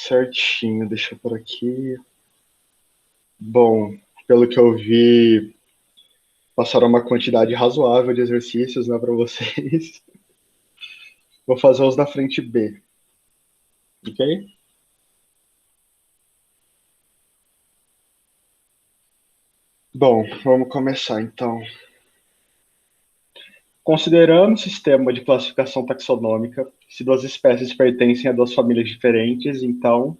Certinho, deixa eu por aqui. Bom, pelo que eu vi, passaram uma quantidade razoável de exercícios, né, para vocês. Vou fazer os da frente B, ok? Bom, vamos começar então. Considerando o sistema de classificação taxonômica, se duas espécies pertencem a duas famílias diferentes, então.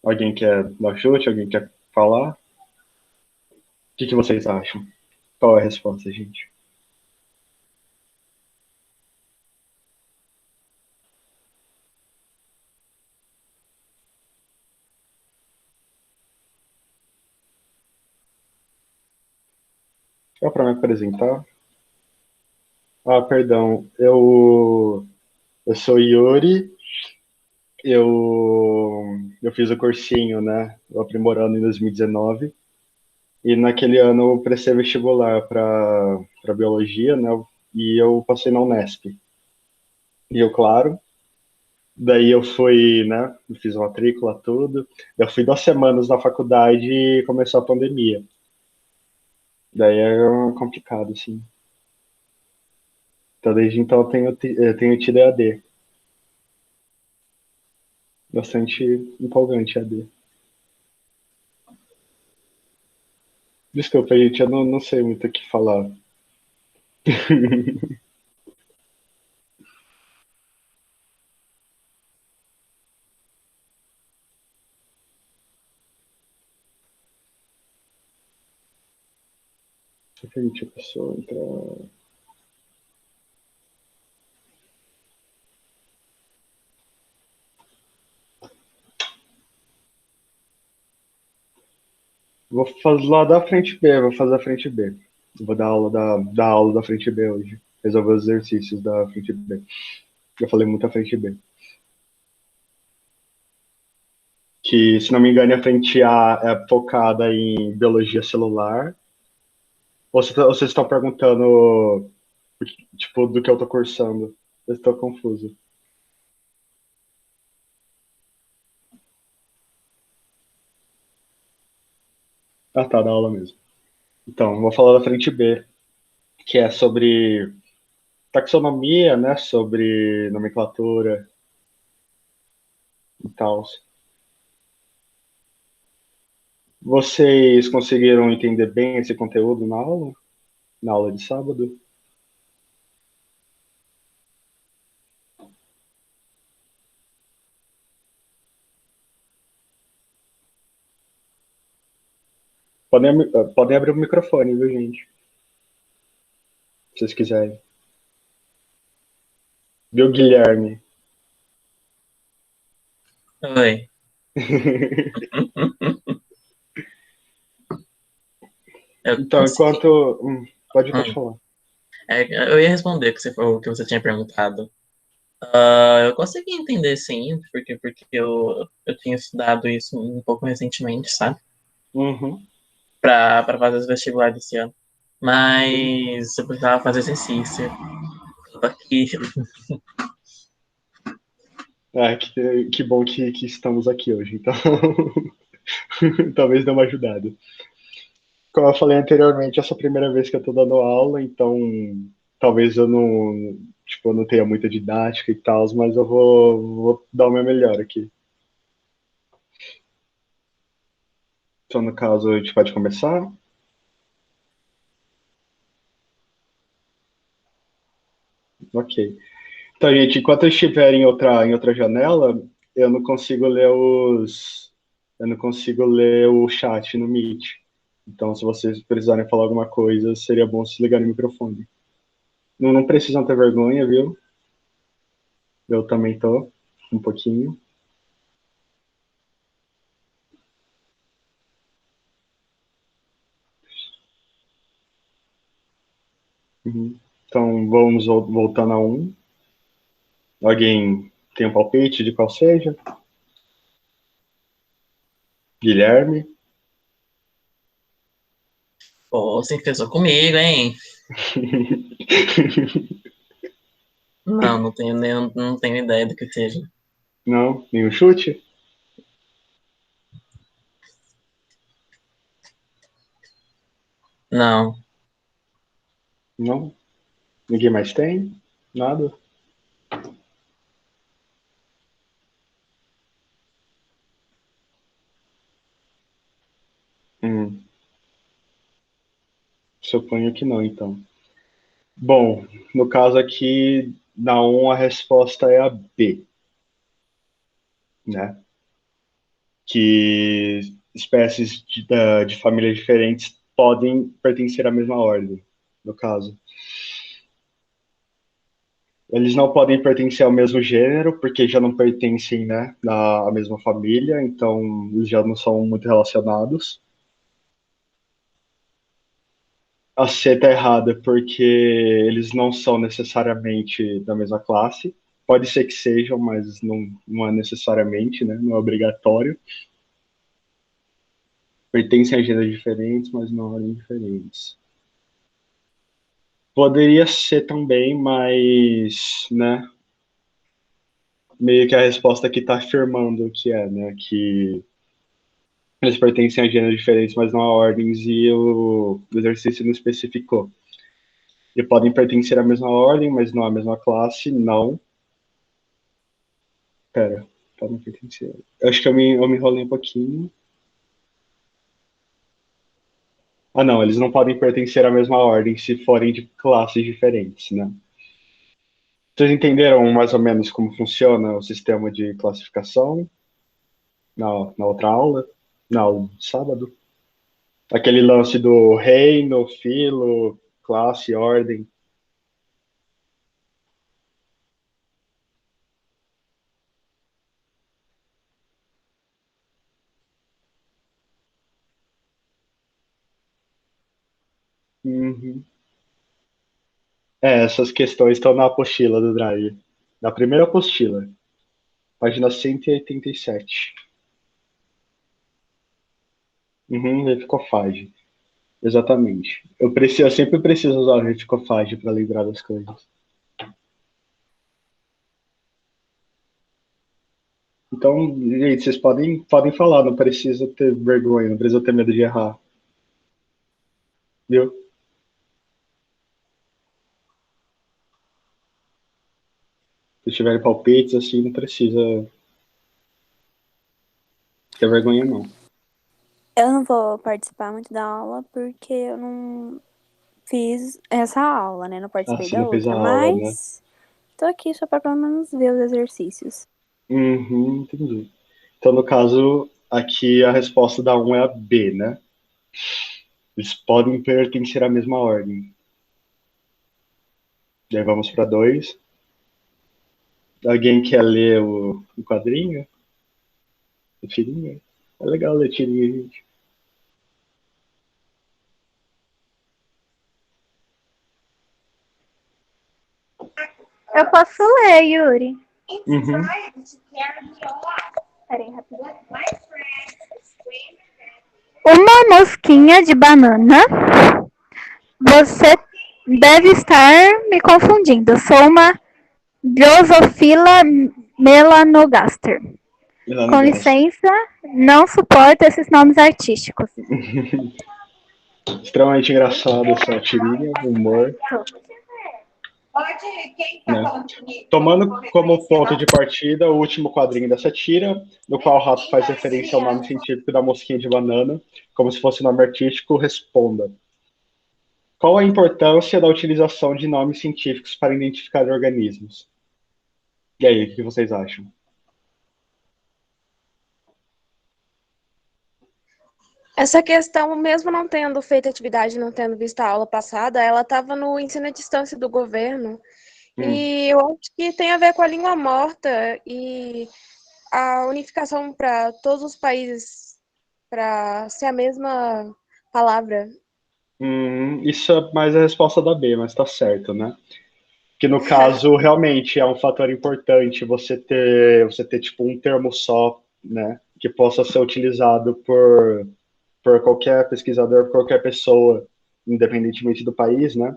Alguém quer dar chute? Alguém quer falar? O que vocês acham? Qual é a resposta, gente? É para me apresentar? Ah, perdão. Eu sou Yuri. Eu fiz o cursinho, né? O aprimorando em 2019. E naquele ano eu prestei vestibular para biologia, né? E eu passei na Unesp. E eu, claro. Daí eu fui, né? Eu fiz a matrícula, tudo. Eu fui 2 semanas na faculdade e começou a pandemia. Daí é complicado, assim. Então, desde então eu tenho tido EAD. Bastante empolgante EAD. Desculpa, gente, eu não sei muito o que falar. Só permitir a pessoa entrar. Vou fazer lá da frente B, vou fazer a frente B. Vou dar aula da aula da frente B hoje. Resolver os exercícios da frente B. Eu falei muito a frente B. Que, se não me engano, a frente A é focada em biologia celular. Ou vocês estão perguntando, tipo, do que eu tô cursando? Eu estou confuso. Ah, tá, da aula mesmo. Então, vou falar da frente B, que é sobre taxonomia, né? Sobre nomenclatura e tal. Vocês conseguiram entender bem esse conteúdo na aula? Na aula de sábado? Podem abrir o microfone, viu, gente? Se vocês quiserem. Viu, Guilherme? Oi. Eu Então, consegui. enquanto. Pode Hum. falar. Eu ia responder o que você tinha perguntado. Eu consegui entender, sim, porque eu tinha estudado isso um pouco recentemente, sabe? Uhum. Pra fazer os vestibulares desse ano. Mas eu precisava fazer exercício. Tô aqui. Ah, que bom que estamos aqui hoje, então. Talvez dê uma ajudada. Como eu falei anteriormente, essa é a primeira vez que eu tô dando aula, então talvez eu não, tipo, eu não tenha muita didática e tal, mas eu vou dar o meu melhor aqui. Então, no caso, a gente pode começar? Ok. Então, gente, enquanto eu estiver em outra janela, eu não consigo ler eu não consigo ler o chat no Meet. Então, se vocês precisarem falar alguma coisa, seria bom se ligarem o microfone. Não precisam ter vergonha, viu? Eu também tô, um pouquinho. Uhum. Então, vamos voltando a um. Alguém tem um palpite de qual seja? Guilherme? Pô, você pensou comigo, hein? Não tenho ideia do que seja. Não? Nenhum chute? Não. Não? Ninguém mais tem? Nada? Hum, suponho que não, então. Bom, no caso aqui, na 1, a resposta é a B, né? Que espécies de famílias diferentes podem pertencer à mesma ordem, no caso. Eles não podem pertencer ao mesmo gênero, porque já não pertencem, né, à mesma família, então eles já não são muito relacionados. A C tá errada porque eles não são necessariamente da mesma classe. Pode ser que sejam, mas não é necessariamente, né? Não é obrigatório. Pertencem a gêneros diferentes, mas não a ordens diferentes. Poderia ser também, mas, né? Meio que a resposta aqui está afirmando o que é, né? Que eles pertencem a gêneros diferentes, mas não a ordens, e o exercício não especificou. E podem pertencer à mesma ordem, mas não à mesma classe, não. Pera, podem pertencer. Eu acho que eu me enrolei um pouquinho. Ah, não, eles não podem pertencer à mesma ordem se forem de classes diferentes, né? Vocês entenderam mais ou menos como funciona o sistema de classificação na outra aula? Na aula de sábado? Aquele lance do reino, filo, classe, ordem. Uhum. É, essas questões estão na apostila do Drive. Na primeira apostila, página 187. Uhum, reficofage. Exatamente. Eu sempre preciso usar o reficofage para lembrar das coisas. Então, gente, vocês podem falar, não precisa ter vergonha, não precisa ter medo de errar, viu? Se tiverem palpites, assim, não precisa ter vergonha, não. Eu não vou participar muito da aula porque eu não fiz essa aula, né? Não Ah, participei você da não fez a outra, aula, né? mas tô aqui só pra pelo menos ver os exercícios. Uhum, entendi. Então, no caso, aqui a resposta da um é a B, né? Eles podem pertencer à mesma ordem. E aí vamos para 2. Alguém quer ler o quadrinho? A tirinha? É legal ler tirinha, gente. Eu posso ler, Yuri. Uhum. Peraí, rapidinho. Uma mosquinha de banana. Você deve estar me confundindo. Sou uma Drosophila melanogaster. E lá no Com gasto. licença, não suporto esses nomes artísticos. Extremamente engraçado essa tirinha, humor. Né? Tomando como ponto de partida o último quadrinho dessa tira, no qual o rato faz referência ao nome científico da mosquinha de banana, como se fosse nome artístico, responda. Qual a importância da utilização de nomes científicos para identificar organismos? E aí, o que vocês acham? Essa questão, mesmo não tendo feito atividade, não tendo visto a aula passada, ela estava no ensino à distância do governo. Hum, E eu acho que tem a ver com a língua morta e a unificação para todos os países, para ser a mesma palavra. isso é mais a resposta da B, mas tá certo, né? Que no caso, realmente é um fator importante você ter tipo um termo só, né? Que possa ser utilizado por qualquer pesquisador, por qualquer pessoa, independentemente do país, né?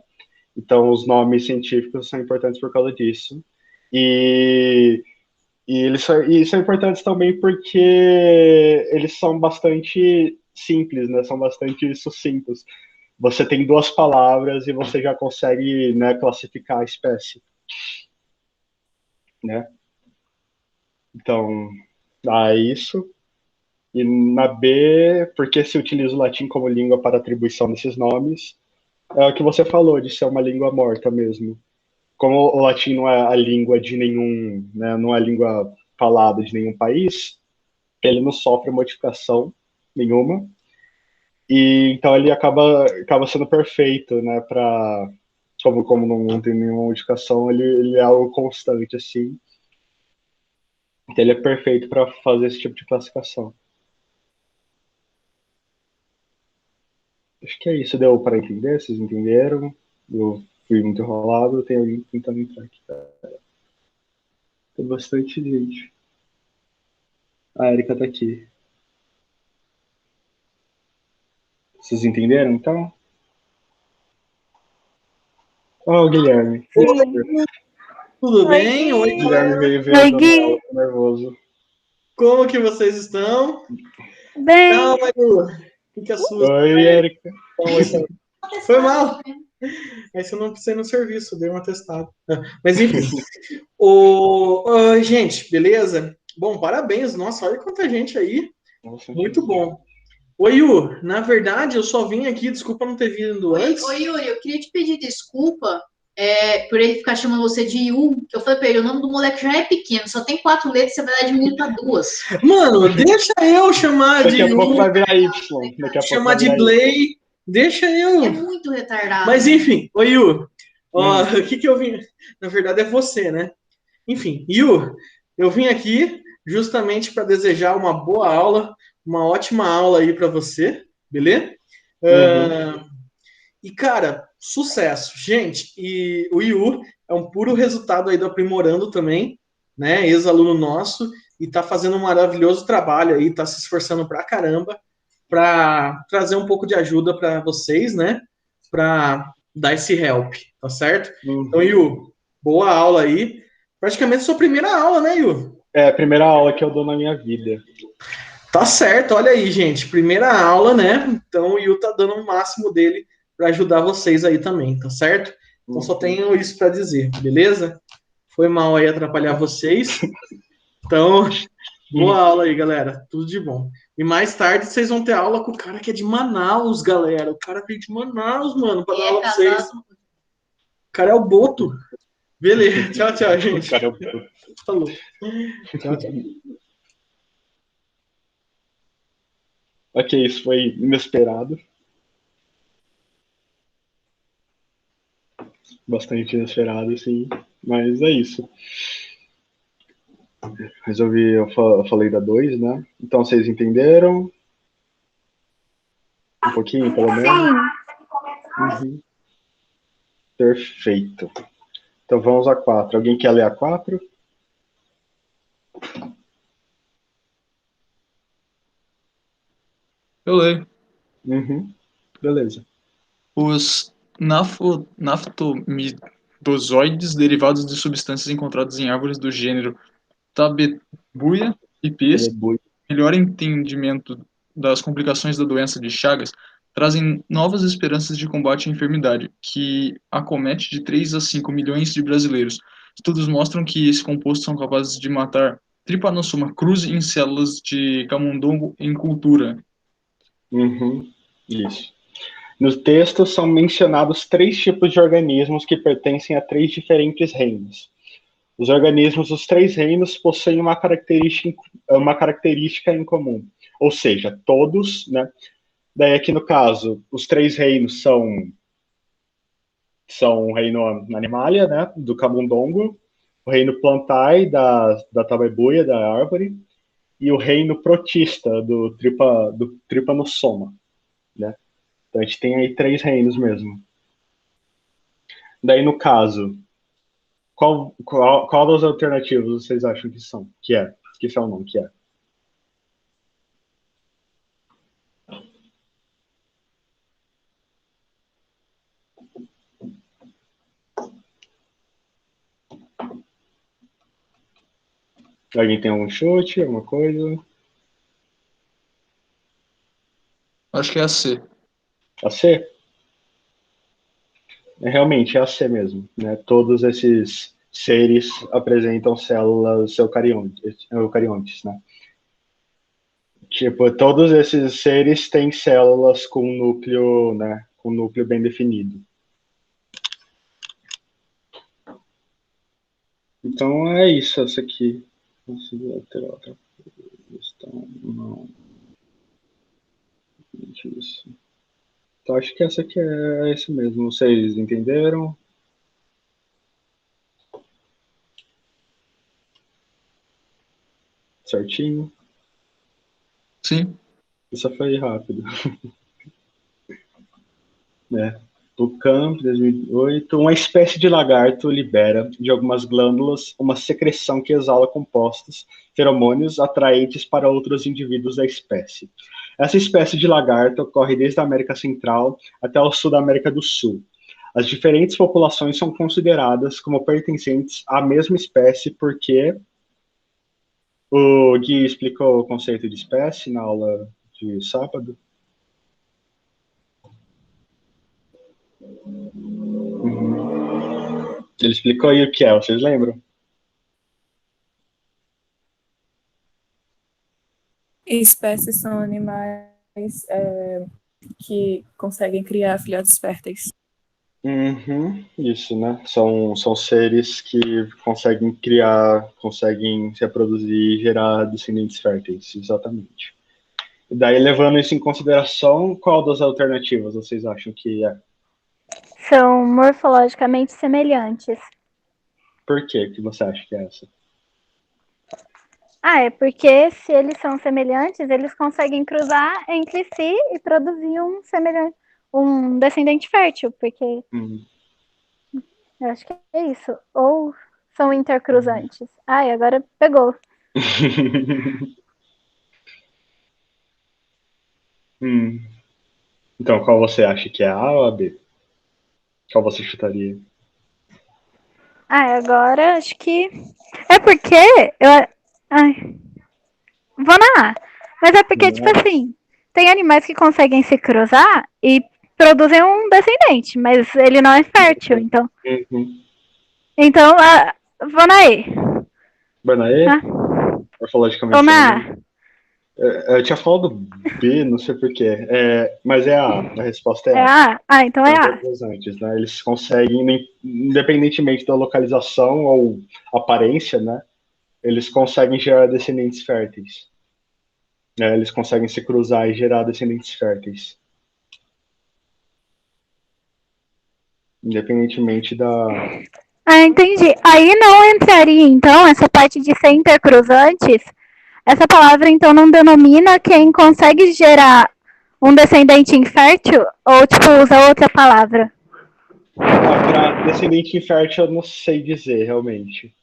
Então, os nomes científicos são importantes por causa disso. E E isso é importante também porque eles são bastante simples, né? São bastante sucintos. Você tem duas palavras e você já consegue, né, classificar a espécie, né? Então, há isso. E na B, porque se utiliza o latim como língua para atribuição desses nomes, é o que você falou, de ser uma língua morta mesmo. Como o latim não é a língua de nenhum, né, não é a língua falada de nenhum país, ele não sofre modificação nenhuma, e então ele acaba sendo perfeito, né, para como não tem nenhuma modificação, ele é algo constante assim. Então ele é perfeito para fazer esse tipo de classificação. Acho que é isso, deu para entender? Vocês entenderam? Eu fui muito enrolado, tem alguém tentando entrar aqui. Tem bastante gente. A Erika tá aqui. Vocês entenderam, então? Ó, o Guilherme. Tudo Oi, bem? Oi, O Gui. Guilherme galera. veio Oi, dando Gui. aula, tô nervoso. Como que vocês estão? Bem, Calma, Edu. Fique assusta. Oi, Erika. Oi, foi mal. Aí você não precisa ir no serviço, dei um atestado. Mas enfim. Gente, beleza? Bom, parabéns. Nossa, olha quanta gente aí. Nossa, Muito bom. Oi, Yu, na verdade eu só vim aqui, desculpa não ter vindo antes. Oi, Yuri, eu queria te pedir desculpa por ele ficar chamando você de Yu. Que eu falei pra ele, o nome do moleque já é pequeno, só tem 4 letras, você vai dar diminuindo pra 2. Mano, deixa eu chamar Daqui de a pouco Yu, vai virar Y. Daqui a pouco chamar vai de virar Y. Blay, deixa É eu. muito retardado. Mas enfim, oi, Yu. Ó, o que eu vim. Na verdade é você, né? Enfim, Yu, eu vim aqui justamente para desejar uma boa aula, uma ótima aula aí para você, beleza? Uhum. E, cara, sucesso. Gente, e o Yu é um puro resultado aí do Aprimorando também, né? Ex-aluno nosso, e tá fazendo um maravilhoso trabalho aí, tá se esforçando pra caramba para trazer um pouco de ajuda para vocês, né? Para dar esse help, tá certo? Então, Uhum. Yu, boa aula aí. Praticamente sua primeira aula, né, Yu? É a primeira aula que eu dou na minha vida. Tá certo, olha aí, gente. Primeira aula, né? Então o Yu tá dando o máximo dele para ajudar vocês aí também, tá certo? Então só Uhum. tenho isso para dizer, beleza? Foi mal aí atrapalhar vocês. Então, boa aula aí, galera. Tudo de bom. E mais tarde vocês vão ter aula com o cara que é de Manaus, galera. O cara veio de Manaus, mano, para dar aula pra vocês. O cara é o Boto. Beleza. Tchau, tchau, gente. Caramba. Falou. Tchau, tchau. Ok, isso foi inesperado. Bastante inesperado, sim. Mas é isso. Resolvi, eu falei da 2, né? Então vocês entenderam? Um pouquinho, pelo menos? Uhum. Perfeito. Então vamos a 4. Alguém quer ler a 4? Eu leio. Uhum. Beleza. Os naftomidozoides derivados de substâncias encontradas em árvores do gênero Tabebuia e Pes, Aleluia. melhor entendimento das complicações da doença de Chagas, trazem novas esperanças de combate à enfermidade, que acomete de 3 a 5 milhões de brasileiros. Estudos mostram que esses compostos são capazes de matar Trypanosoma cruzi em células de camundongo em cultura. Uhum. Isso. No texto são mencionados 3 tipos de organismos que pertencem a 3 diferentes reinos. Os 3 reinos possuem uma característica em comum, ou seja, todos, né? Daí aqui no caso, os 3 reinos são o reino Animalia, né, do camundongo, o reino Plantae, da tabebuia, da árvore, e o reino Protista, do Trypanosoma, né? Então a gente tem aí 3 reinos mesmo. Daí no caso, qual das alternativas vocês acham que são? Que são não, que é? Alguém tem algum chute, alguma coisa? Acho que é a C. A C? Realmente, é a C mesmo, né? Todos esses seres apresentam células eucariontes, né? Tipo, todos esses seres têm células com núcleo, né? Com núcleo bem definido. Então é isso, essa aqui. Não. Isso. Então acho que essa aqui é isso mesmo. Vocês entenderam? Certinho? Sim. Isso foi rápido. Né? Tucán, 2008. Uma espécie de lagarto libera de algumas glândulas uma secreção que exala compostos, feromônios atraentes para outros indivíduos da espécie. Essa espécie de lagarto ocorre desde a América Central até o sul da América do Sul. As diferentes populações são consideradas como pertencentes à mesma espécie porque o Gui explicou o conceito de espécie na aula de sábado. Ele explicou aí o que é, vocês lembram? Espécies são animais que conseguem criar filhotes férteis. Isso, né? São seres que conseguem criar, conseguem se reproduzir e gerar descendentes férteis, exatamente. E daí, levando isso em consideração, qual das alternativas vocês acham que é? São morfologicamente semelhantes. Por que você acha que é essa? É porque se eles são semelhantes, eles conseguem cruzar entre si e produzir um descendente fértil, porque eu acho que é isso. Ou são intercruzantes. Agora pegou. Então, qual você acha que é A ou a B? Qual você chutaria? Agora acho que é porque vou na A. Mas é porque, tipo assim, tem animais que conseguem se cruzar e produzem um descendente, mas ele não é fértil, então. Então, vou na E. Vai na E? Morfologicamente. Vou na A. Eu tinha falado B, não sei porquê. Mas é A. A resposta é A. Então é A. Antes, né? Eles conseguem, independentemente da localização ou aparência, né? Eles conseguem gerar descendentes férteis. Eles conseguem se cruzar e gerar descendentes férteis. Independentemente da... Entendi. Aí não entraria, então, essa parte de ser intercruzantes. Essa palavra, então, não denomina quem consegue gerar um descendente infértil? Ou, tipo, usa outra palavra? Para descendente infértil, eu não sei dizer, realmente.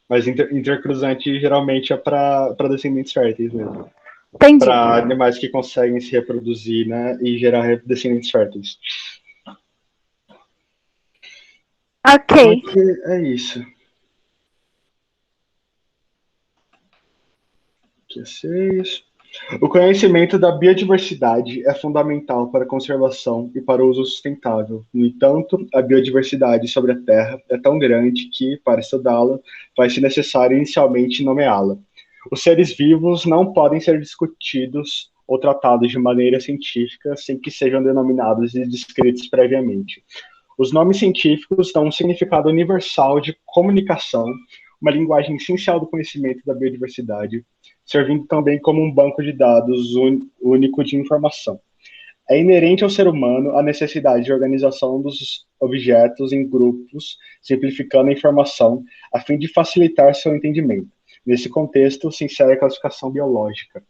Mas intercruzante, geralmente, é para descendentes férteis mesmo. Entendi. Para animais que conseguem se reproduzir, né? E gerar descendentes férteis. Ok. É isso. Aqui é 6. O conhecimento da biodiversidade é fundamental para a conservação e para o uso sustentável. No entanto, a biodiversidade sobre a Terra é tão grande que, para estudá-la, vai-se necessário inicialmente nomeá-la. Os seres vivos não podem ser discutidos ou tratados de maneira científica sem que sejam denominados e descritos previamente. Os nomes científicos dão um significado universal de comunicação, uma linguagem essencial do conhecimento da biodiversidade, servindo também como um banco de dados único de informação. É inerente ao ser humano a necessidade de organização dos objetos em grupos, simplificando a informação, a fim de facilitar seu entendimento. Nesse contexto, se insere a classificação biológica.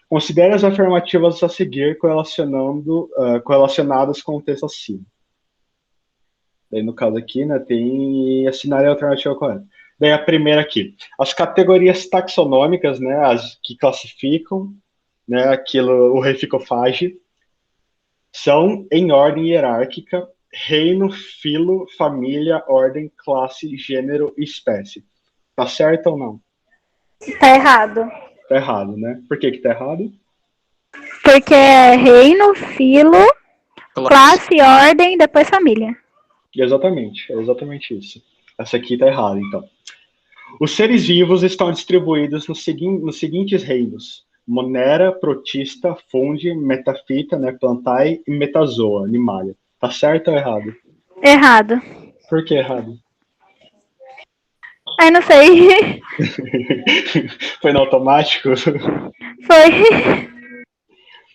Considere as afirmativas a seguir correlacionadas com o texto acima. Daí, no caso aqui, né, tem assinar a alternativa correta. Daí a primeira aqui, as categorias taxonômicas, né, as que classificam, né, o reficofage, são em ordem hierárquica, reino, filo, família, ordem, classe, gênero e espécie. Tá certo ou não? Tá errado. Tá errado, né? Por que que tá errado? Porque é reino, filo, classe, ordem, depois família. Exatamente, é exatamente isso. Essa aqui tá errada, então. Os seres vivos estão distribuídos nos seguintes reinos: Monera, Protista, Fungi, Metafita, né, Plantae e Metazoa, Animalia. Tá certo ou errado? Errado. Por que errado? Ai, não sei. Foi no automático? Foi.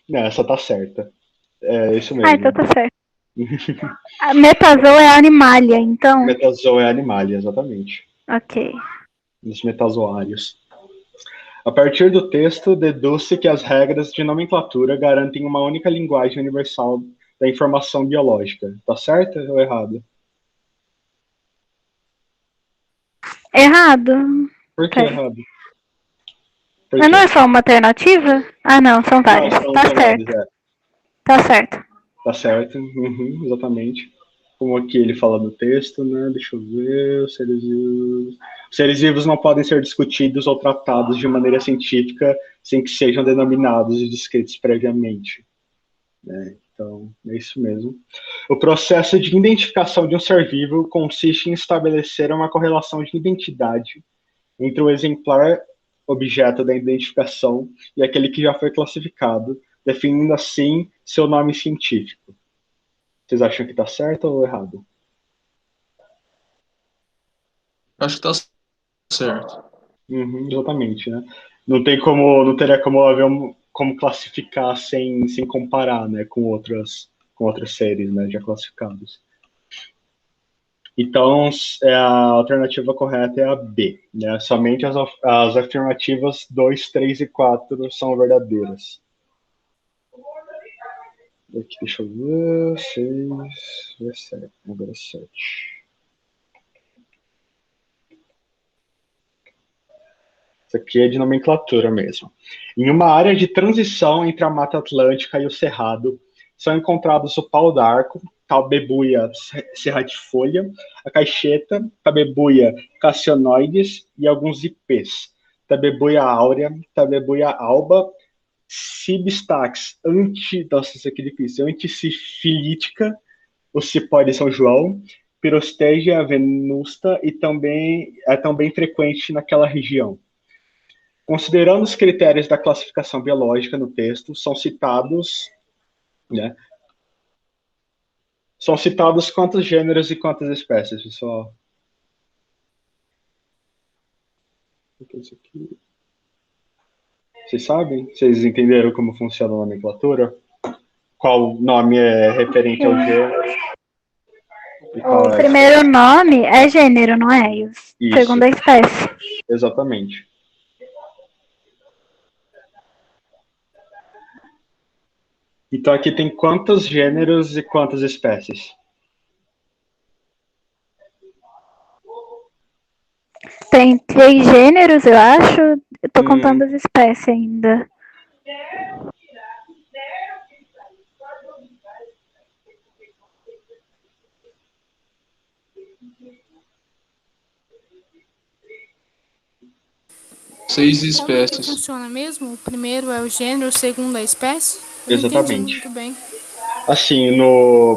Não, essa tá certa. É isso Ah, mesmo. então tá certo. A metazoa é animalia, então. Metazoa é Animalia, exatamente. Ok. Os metazoários. A partir do texto, deduz-se que as regras de nomenclatura garantem uma única linguagem universal da informação biológica. Tá certo ou errado? Errado. Por que Pera. errado? Por Mas quê? não é só uma alternativa? Ah, não, são Não, várias. são Tá vários, certo. Tá certo. Tá certo, exatamente. Como aqui ele fala no texto, né? Deixa eu ver. Os seres vivos não podem ser discutidos ou tratados de maneira científica sem que sejam denominados e descritos previamente. Né? Então, é isso mesmo. O processo de identificação de um ser vivo consiste em estabelecer uma correlação de identidade entre o exemplar objeto da identificação e aquele que já foi classificado, definindo assim seu nome científico. Vocês acham que está certo ou errado? Acho que tá certo. Exatamente, né? Não teria como haver como classificar sem comparar, né, com outras séries, né, já classificados. Então, a alternativa correta é a B, né? Somente as afirmativas 2, 3 e 4 são verdadeiras. Aqui, deixa eu ver. 6, 7. Agora 7. Isso aqui é de nomenclatura mesmo. Em uma área de transição entre a Mata Atlântica e o Cerrado, são encontrados o pau d'arco, Talbebuia serratifolha, a caixeta, Tabebuia cassionoides e alguns ipês. Tabebuia áurea, Tabebuia alba, Cibistax nossa, isso aqui é difícil, anticifilítica, o cipó de São João, Pirostegia venusta e também é também frequente naquela região. Considerando os critérios da classificação biológica no texto, são citados, né? São citados quantos gêneros e quantas espécies, pessoal? Vocês sabem? Vocês entenderam como funciona a nomenclatura? Qual nome é referente ao gênero? O primeiro nome é gênero, não é? E o segundo é espécie. Exatamente. Então aqui tem quantos gêneros e quantas espécies? Tem 3 gêneros, eu acho. Eu tô contando as espécies ainda. Seis espécies. Como que funciona mesmo? O primeiro é o gênero, o segundo é a espécie? Eu Exatamente. não entendi muito bem. Assim,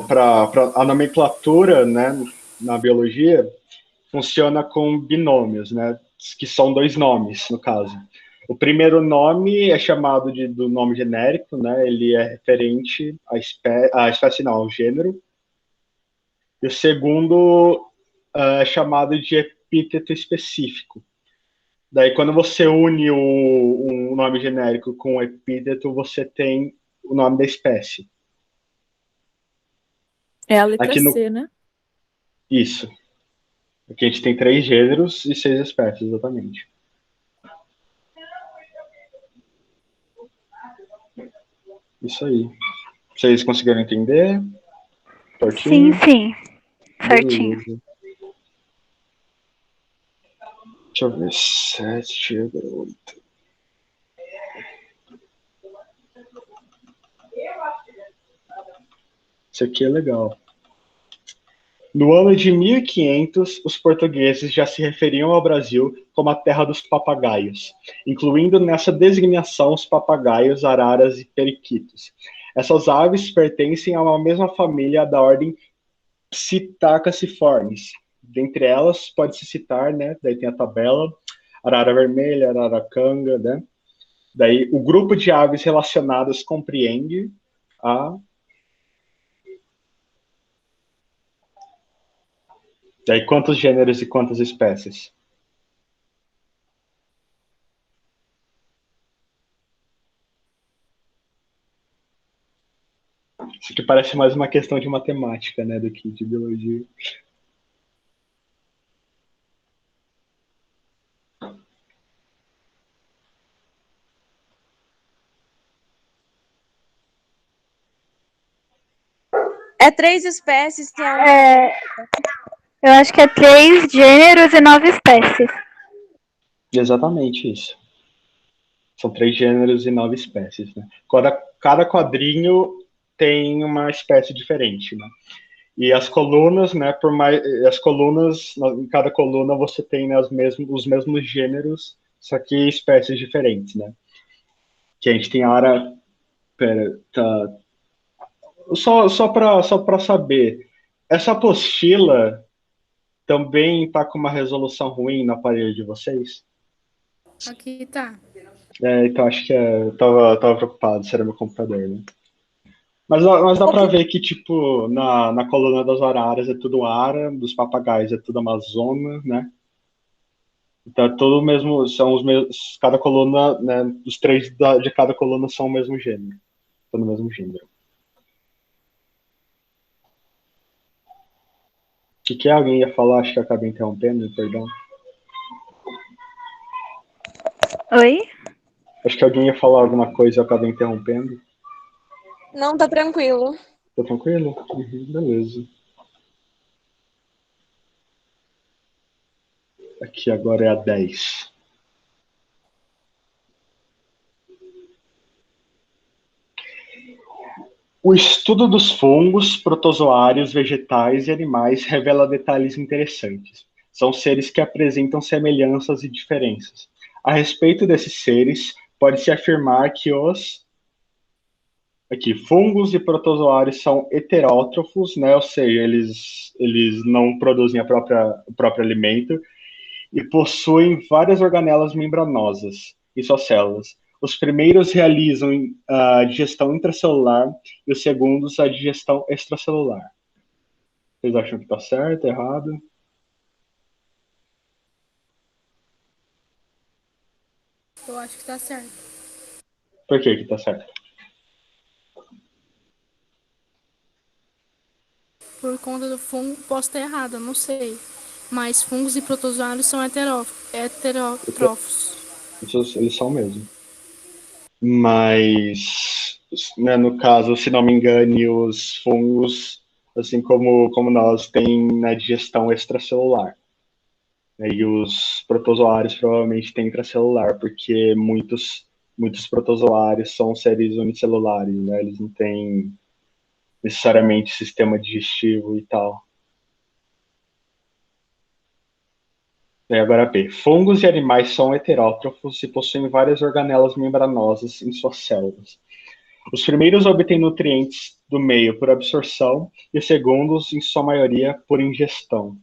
para a nomenclatura, né, na biologia, funciona com binômios, né, que são 2 nomes, no caso. O primeiro nome é chamado do nome genérico, né, ele é referente à espécie não, ao gênero. E o segundo é chamado de epíteto específico. Daí, quando você une um nome genérico com um epíteto, você tem o nome da espécie. É a letra C, né? Isso. Aqui a gente tem 3 gêneros e 6 espécies, exatamente. Isso aí. Vocês conseguiram entender? Certinho? Sim. Certinho. Beleza. Deixa eu ver. 7, 8. Isso aqui é legal. No ano de 1500, os portugueses já se referiam ao Brasil como a terra dos papagaios, incluindo nessa designação os papagaios, araras e periquitos. Essas aves pertencem a uma mesma família da ordem Psittaciformes. Dentre elas, pode-se citar, né, daí tem a tabela, arara vermelha, araracanga, né? Daí, o grupo de aves relacionadas compreende a... Daí, quantos gêneros e quantas espécies? Isso aqui parece mais uma questão de matemática, né, do que de biologia. É 3 espécies, tem a... Eu acho que é 3 gêneros e 9 espécies. Exatamente isso. São 3 gêneros e 9 espécies, né? Cada quadrinho tem uma espécie diferente, né? E as colunas, né, em cada coluna você tem, né, os mesmos gêneros, só que espécies diferentes, né? Que a gente tem só para saber, essa apostila também tá com uma resolução ruim na parede de vocês? Aqui tá. Então acho que eu tava preocupado se era meu computador, né? Mas dá pra ver que, tipo, na coluna das araras é tudo ara, dos papagaios é tudo amazona, né? Então é tudo mesmo, são os mesmos, cada coluna, né, os 3 de cada coluna são o mesmo gênero. Estão no mesmo gênero. O que alguém ia falar? Acho que eu acabei interrompendo, perdão. Oi? Acho que alguém ia falar alguma coisa e eu acabei interrompendo. Não, tá tranquilo. Tá tranquilo? Uhum, beleza. Aqui agora é a 10. O estudo dos fungos, protozoários, vegetais e animais revela detalhes interessantes. São seres que apresentam semelhanças e diferenças. A respeito desses seres, pode-se afirmar que fungos e protozoários são heterótrofos, né? Ou seja, eles não produzem o próprio alimento e possuem várias organelas membranosas em suas células. Os primeiros realizam a digestão intracelular e os segundos a digestão extracelular. Vocês acham que está certo, errado? Eu acho que tá certo. Por que está certo? Por conta do fungo, posso estar errado, eu não sei. Mas fungos e protozoários são heterótrofos. Eles são mesmo. Mas, né, no caso, se não me engane, os fungos, assim como nós, têm, né, digestão extracelular. E os protozoários provavelmente têm intracelular, porque muitos protozoários são seres unicelulares, né? Eles não têm necessariamente sistema digestivo e tal. E agora B. Fungos e animais são heterótrofos e possuem várias organelas membranosas em suas células. Os primeiros obtêm nutrientes do meio por absorção e os segundos, em sua maioria, por ingestão.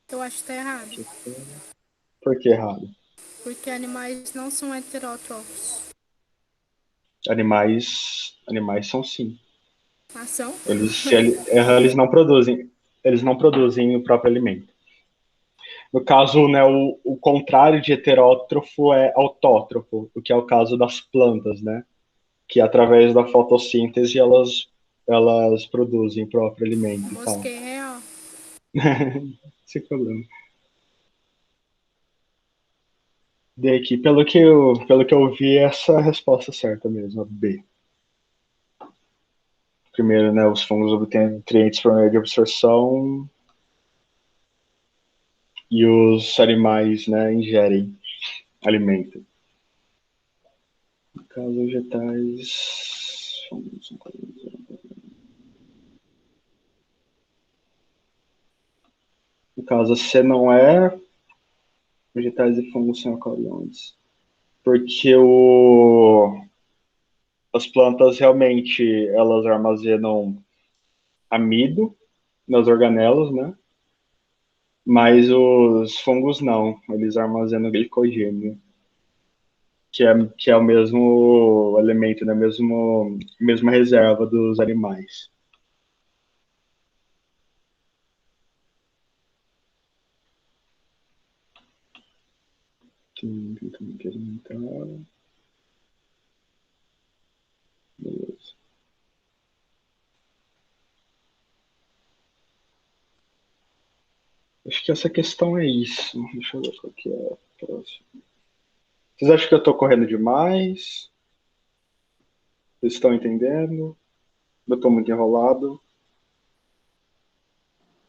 Eu acho que tá errado. Por que errado? Porque animais não são heterótrofos. Animais são sim. Ação? Eles não produzem o próprio alimento. No caso, né, o contrário de heterótrofo é autótrofo, o que é o caso das plantas, né? Que através da fotossíntese elas produzem o próprio alimento e tal. Mosquei real. Sem problema. Daí aqui, pelo que eu vi, essa é a resposta certa mesmo, a B. Primeiro, né, os fungos obtêm nutrientes por meio de absorção e os animais, né, ingerem alimento. No caso, vegetais... No caso, C não é vegetais e fungos são eucariontes. Porque as plantas realmente, elas armazenam amido nas organelas, né? Mas os fungos não, eles armazenam glicogênio, que é o mesmo elemento, né? Mesma reserva dos animais. Também quer alimentar. Beleza. Acho que essa questão é isso. Deixa eu ver qual que é a próxima. Vocês acham que eu estou correndo demais? Vocês estão entendendo? Eu estou muito enrolado?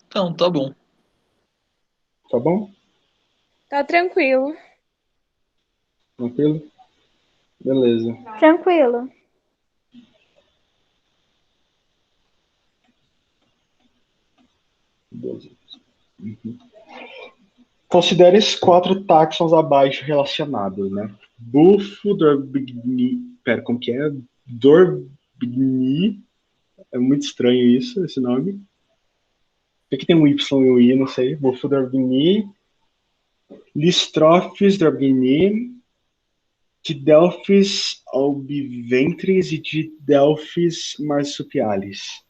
Então, tá bom. Tá bom? Tá tranquilo. Tranquilo? Beleza. Tranquilo. Uhum. Considere esses 4 táxons abaixo relacionados, né? Bufo, Dorbigny... Pera, como que é? Dorbigny. É muito estranho isso, esse nome. Por que tem um Y e um I? Não sei. Bufo, Dorbigny. Listrophis, Dorbigny. Didelphis albiventris e Didelphis marsupialis.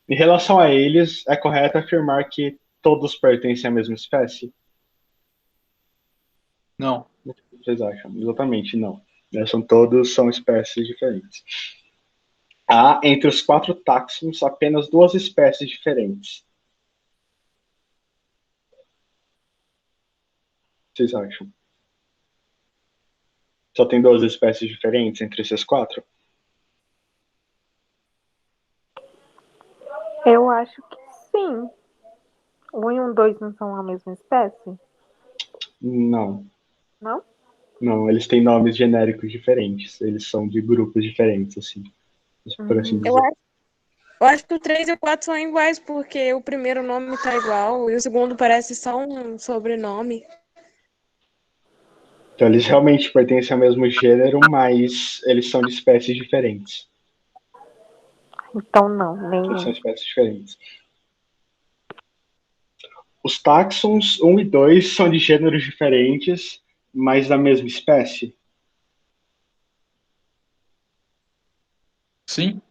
Em relação a eles, é correto afirmar que todos pertencem à mesma espécie? Não. O que vocês acham? Exatamente, não. Todos são espécies diferentes. Há, entre os 4 táxons, apenas 2 espécies diferentes. O que vocês acham? Só tem 2 espécies diferentes entre esses 4? Eu acho que sim. O 1 e o 2 não são a mesma espécie? Não. Não? Não, eles têm nomes genéricos diferentes. Eles são de grupos diferentes, assim. Por assim dizer. Eu acho que o 3 e o 4 são iguais, porque o primeiro nome tá igual e o segundo parece só um sobrenome. Então, eles realmente pertencem ao mesmo gênero, mas eles são de espécies diferentes. Então não, nenhum. Eles são espécies diferentes. Os táxons 1 e 2 são de gêneros diferentes, mas da mesma espécie? Sim?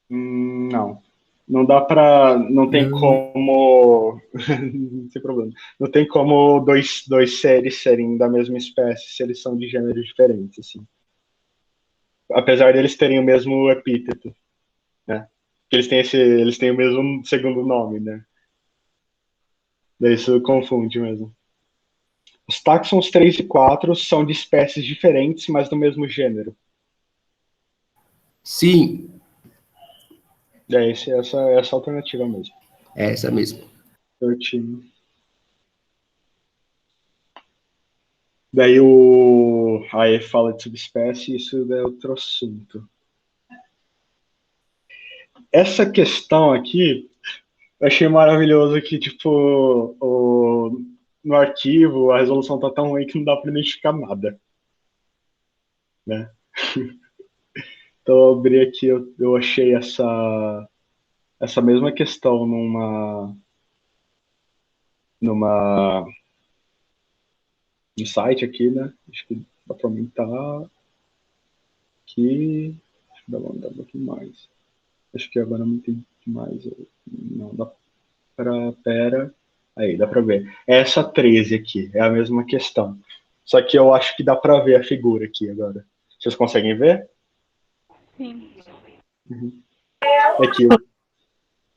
Não. Não dá pra... Não tem como... Sem problema. Não tem como dois seres serem da mesma espécie se eles são de gêneros diferentes, assim. Apesar de eles terem o mesmo epíteto, né? Eles têm o mesmo segundo nome, né? Daí isso confunde mesmo. Os táxons 3 e 4 são de espécies diferentes, mas do mesmo gênero. Sim. Essa é essa alternativa mesmo. É essa mesmo. Certinho. Daí aí fala de subespécie, isso é outro assunto. Essa questão aqui, eu achei maravilhoso que, tipo, no arquivo a resolução tá tão ruim que não dá para identificar nada. Né? Então eu abri aqui, eu achei essa mesma questão no site aqui, né? Acho que dá para aumentar aqui. Deixa eu dar um pouquinho mais. Acho que agora não tem mais. Não, dá para... Pera. Aí, dá para ver. Essa 13 aqui é a mesma questão. Só que eu acho que dá para ver a figura aqui agora. Vocês conseguem ver? Sim. Uhum. Aqui.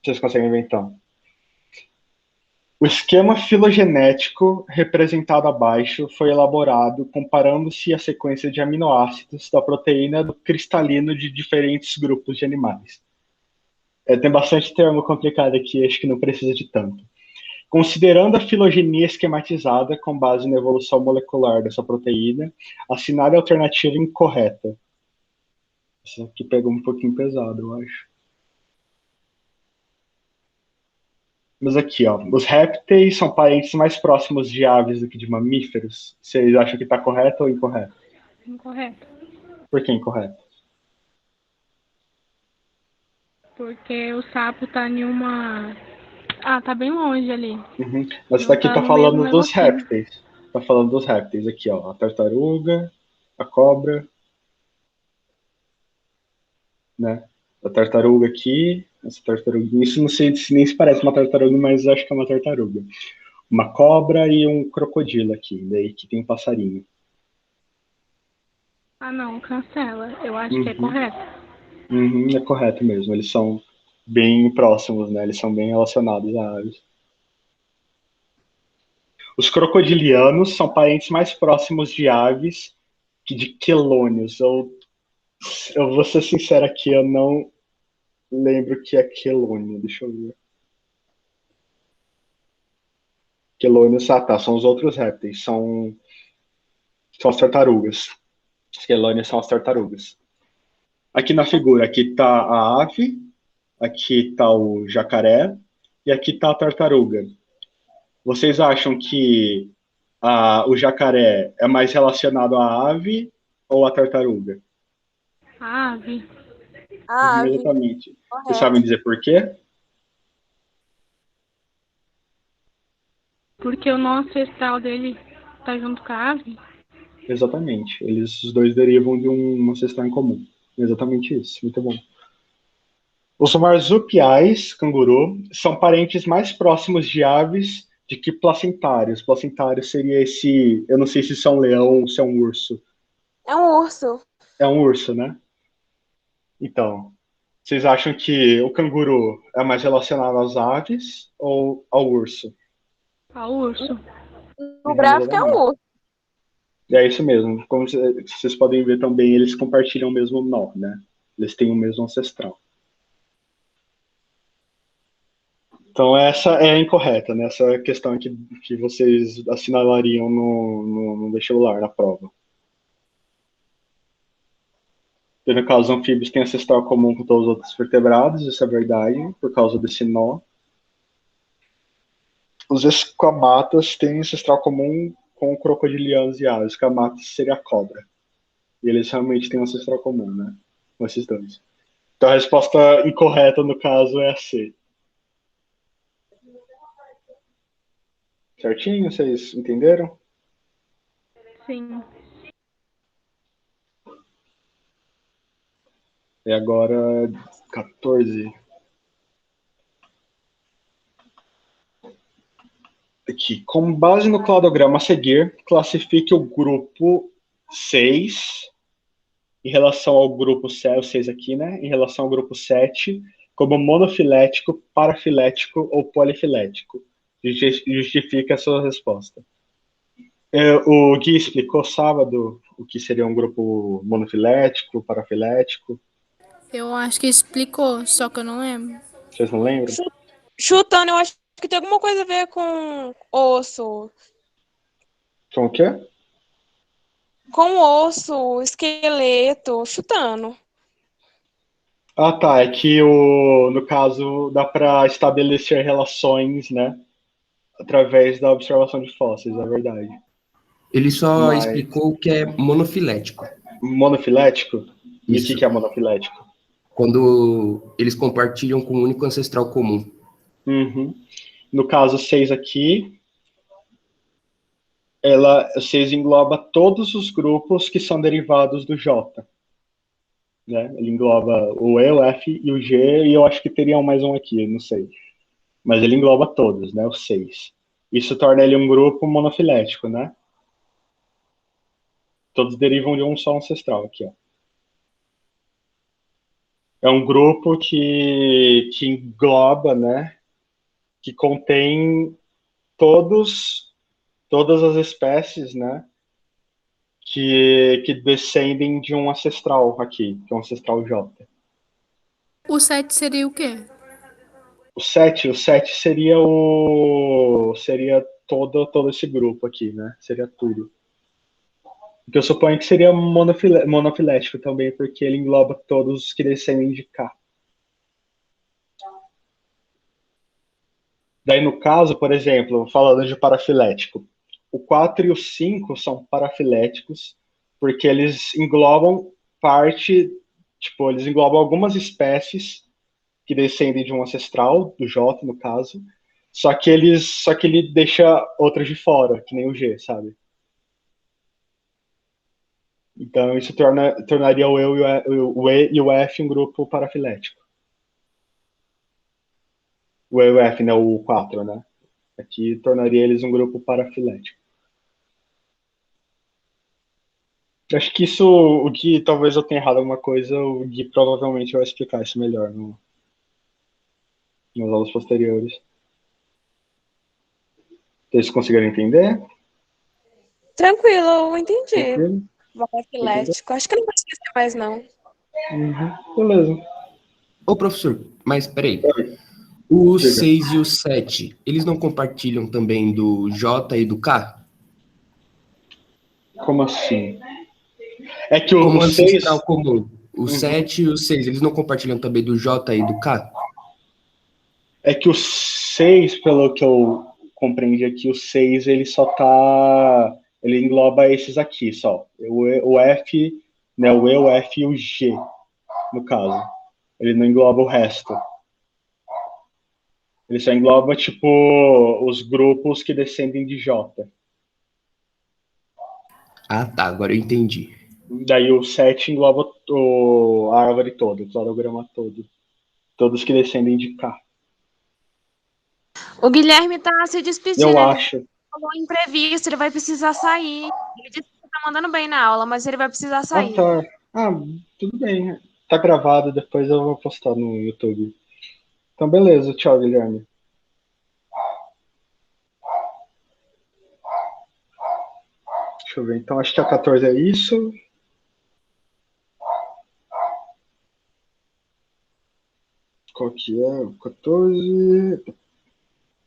Vocês conseguem ver então? O esquema filogenético representado abaixo foi elaborado comparando-se a sequência de aminoácidos da proteína do cristalino de diferentes grupos de animais. Tem bastante termo complicado aqui, acho que não precisa de tanto. Considerando a filogenia esquematizada com base na evolução molecular dessa proteína, assinale a alternativa incorreta. Essa aqui pegou um pouquinho pesado, eu acho. Mas aqui, ó, os répteis são parentes mais próximos de aves do que de mamíferos? Vocês acham que está correto ou incorreto? Incorreto. Por que incorreto? Porque o sapo tá em uma. Ah, tá bem longe ali. Uhum. Mas Não daqui tá tá no falando mesmo dos negocinho. répteis. Tá falando dos répteis aqui, ó. A tartaruga, a cobra, né? A tartaruga aqui, essa tartaruguinha. Isso não sei se nem se parece uma tartaruga, mas acho que é uma tartaruga. Uma cobra e um crocodilo aqui, daí que tem um passarinho. Ah, não, cancela. Eu acho que é Uhum. correto. É correto mesmo. Eles são bem próximos, né? Eles são bem relacionados a aves. Os crocodilianos são parentes mais próximos de aves que de quelônios. Eu vou ser sincero aqui, eu não lembro o que é quelônio. Deixa eu ver. Quelônios, tá. São os outros répteis. São as tartarugas. Os quelônios são as tartarugas. Aqui na figura, aqui tá a ave, aqui tá o jacaré e aqui tá a tartaruga. Vocês acham que o jacaré é mais relacionado à ave ou à tartaruga? A ave. A ave. Exatamente. Correto. Vocês sabem dizer por quê? Porque o nó ancestral dele tá junto com a ave. Exatamente. Os dois derivam de um ancestral em comum. Exatamente isso. Muito bom. Os marsupiais, canguru, são parentes mais próximos de aves de que placentários. Placentário seria esse... Eu não sei se isso é um leão ou se é um urso. É um urso. É um urso, né? Então, vocês acham que o canguru é mais relacionado às aves ou ao urso? Ao urso. No gráfico é um urso. É isso mesmo. Como vocês podem ver também, eles compartilham o mesmo nó, né? Eles têm o mesmo ancestral. Então, essa é a incorreta, né? Essa questão que vocês assinalariam no vestibular, na prova. E no caso, os anfíbios têm ancestral comum com todos os outros vertebrados, isso é verdade, por causa desse nó. Os esquamatas têm ancestral comum com crocodilianos e aves. Esquamatas seria a cobra. E eles realmente têm um ancestral comum, né? Com esses dois. Então a resposta incorreta, no caso, é a C. Certinho? Vocês entenderam? Sim. E agora, 14. Aqui. Com base no cladograma a seguir, classifique o grupo 6 em relação ao grupo 7, o 6 aqui, né? Em relação ao grupo 7, como monofilético, parafilético ou polifilético. Justifique a sua resposta. O Gui explicou sábado o que seria um grupo monofilético, parafilético. Eu acho que explicou, só que eu não lembro. Vocês não lembram? Chutando, eu acho que tem alguma coisa a ver com osso. Com o quê? Com osso, esqueleto, chutando. Ah, tá. É que no caso dá para estabelecer relações, né? Através da observação de fósseis, é verdade. Ele só explicou o que é monofilético. Monofilético? E Isso. o que é monofilético? Quando eles compartilham com um único ancestral comum. Uhum. No caso 6 aqui, 6 engloba todos os grupos que são derivados do J. Né? Ele engloba o E, o F e o G, e eu acho que teria mais um aqui, não sei. Mas ele engloba todos, né? Os 6. Isso torna ele um grupo monofilético, né? Todos derivam de um só ancestral aqui, ó. É um grupo que engloba, né? Que contém todas as espécies, né? Que descendem de um ancestral aqui, que é um ancestral J. O 7 seria o quê? O 7 seria todo esse grupo aqui, né? Seria tudo. Que eu suponho que seria monofilético também, porque ele engloba todos os que descendem de cá. Daí, no caso, por exemplo, falando de parafilético, o 4 e o 5 são parafiléticos porque eles englobam eles englobam algumas espécies que descendem de um ancestral, do J, no caso, só que ele deixa outras de fora, que nem o G, sabe? Então, isso tornaria o E e o F um grupo parafilético. O E e o F, né? O 4, né? Aqui tornaria eles um grupo parafilético. Acho que o Gui, talvez eu tenha errado alguma coisa, o Gui provavelmente vai explicar isso melhor nas aulas posteriores. Vocês conseguiram entender? Tranquilo, eu entendi. Tranquilo? Parafilético. Acho que não vai esquecer mais, não. Beleza. Ô, professor, mas peraí. O 6 e o 7, eles não compartilham também do J e do K? Como assim? É que Como o ancestral 6... comum. O 7 e o 6, eles não compartilham também do J e do K? É que o 6, pelo que eu compreendi aqui, o 6 ele só tá... Ele engloba esses aqui só. O F, né? O E, o F e o G, no caso. Ele não engloba o resto. Ele só engloba, tipo, os grupos que descendem de J. Ah, tá. Agora eu entendi. Daí o 7 engloba a árvore toda, o cladograma todo. Todos que descendem de K. O Guilherme tá se despedindo. Eu Ele acho. falou imprevisto, ele vai precisar sair. Ele disse que tá mandando bem na aula, mas ele vai precisar sair. Tá. Tudo bem. Tá gravado, depois eu vou postar no YouTube. Então, beleza. Tchau, Guilherme. Deixa eu ver. Então, acho que a 14 é isso. Qual que é? O 14.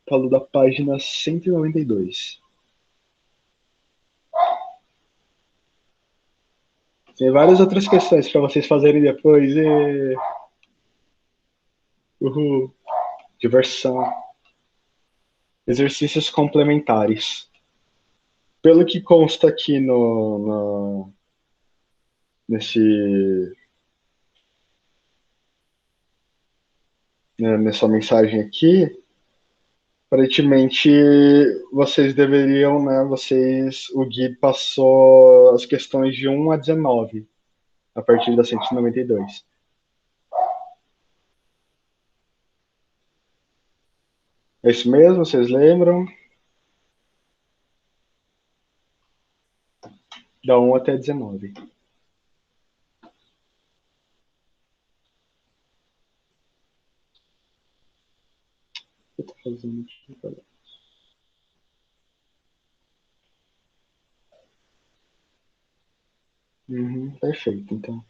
Falo da página 192. Tem várias outras questões para vocês fazerem depois. Uhul. Diversão. Exercícios complementares. Pelo que consta aqui nessa mensagem aqui, aparentemente vocês deveriam, né? O Gui passou as questões de 1 a 19, a partir da 192. É isso mesmo? Vocês lembram? Da 1 até 19. O que eu tô fazendo aqui? Perfeito, então.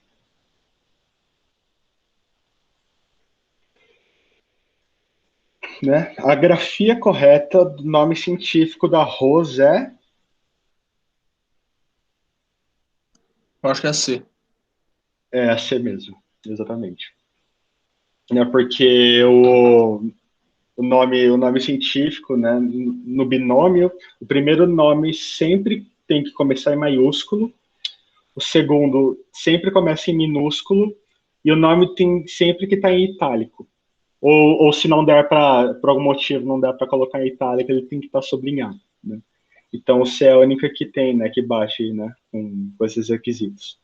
Né? A grafia correta do nome científico da rose é? Eu acho que é a C. É a C mesmo, exatamente. Né, porque o nome científico, né, no binômio, o primeiro nome sempre tem que começar em maiúsculo, o segundo sempre começa em minúsculo, e o nome tem sempre que estar em itálico. Ou se não der por algum motivo, não der para colocar em itálico, ele tem que estar sublinhado. Né? Então, você é a única que tem, né, que bate, né, com esses requisitos.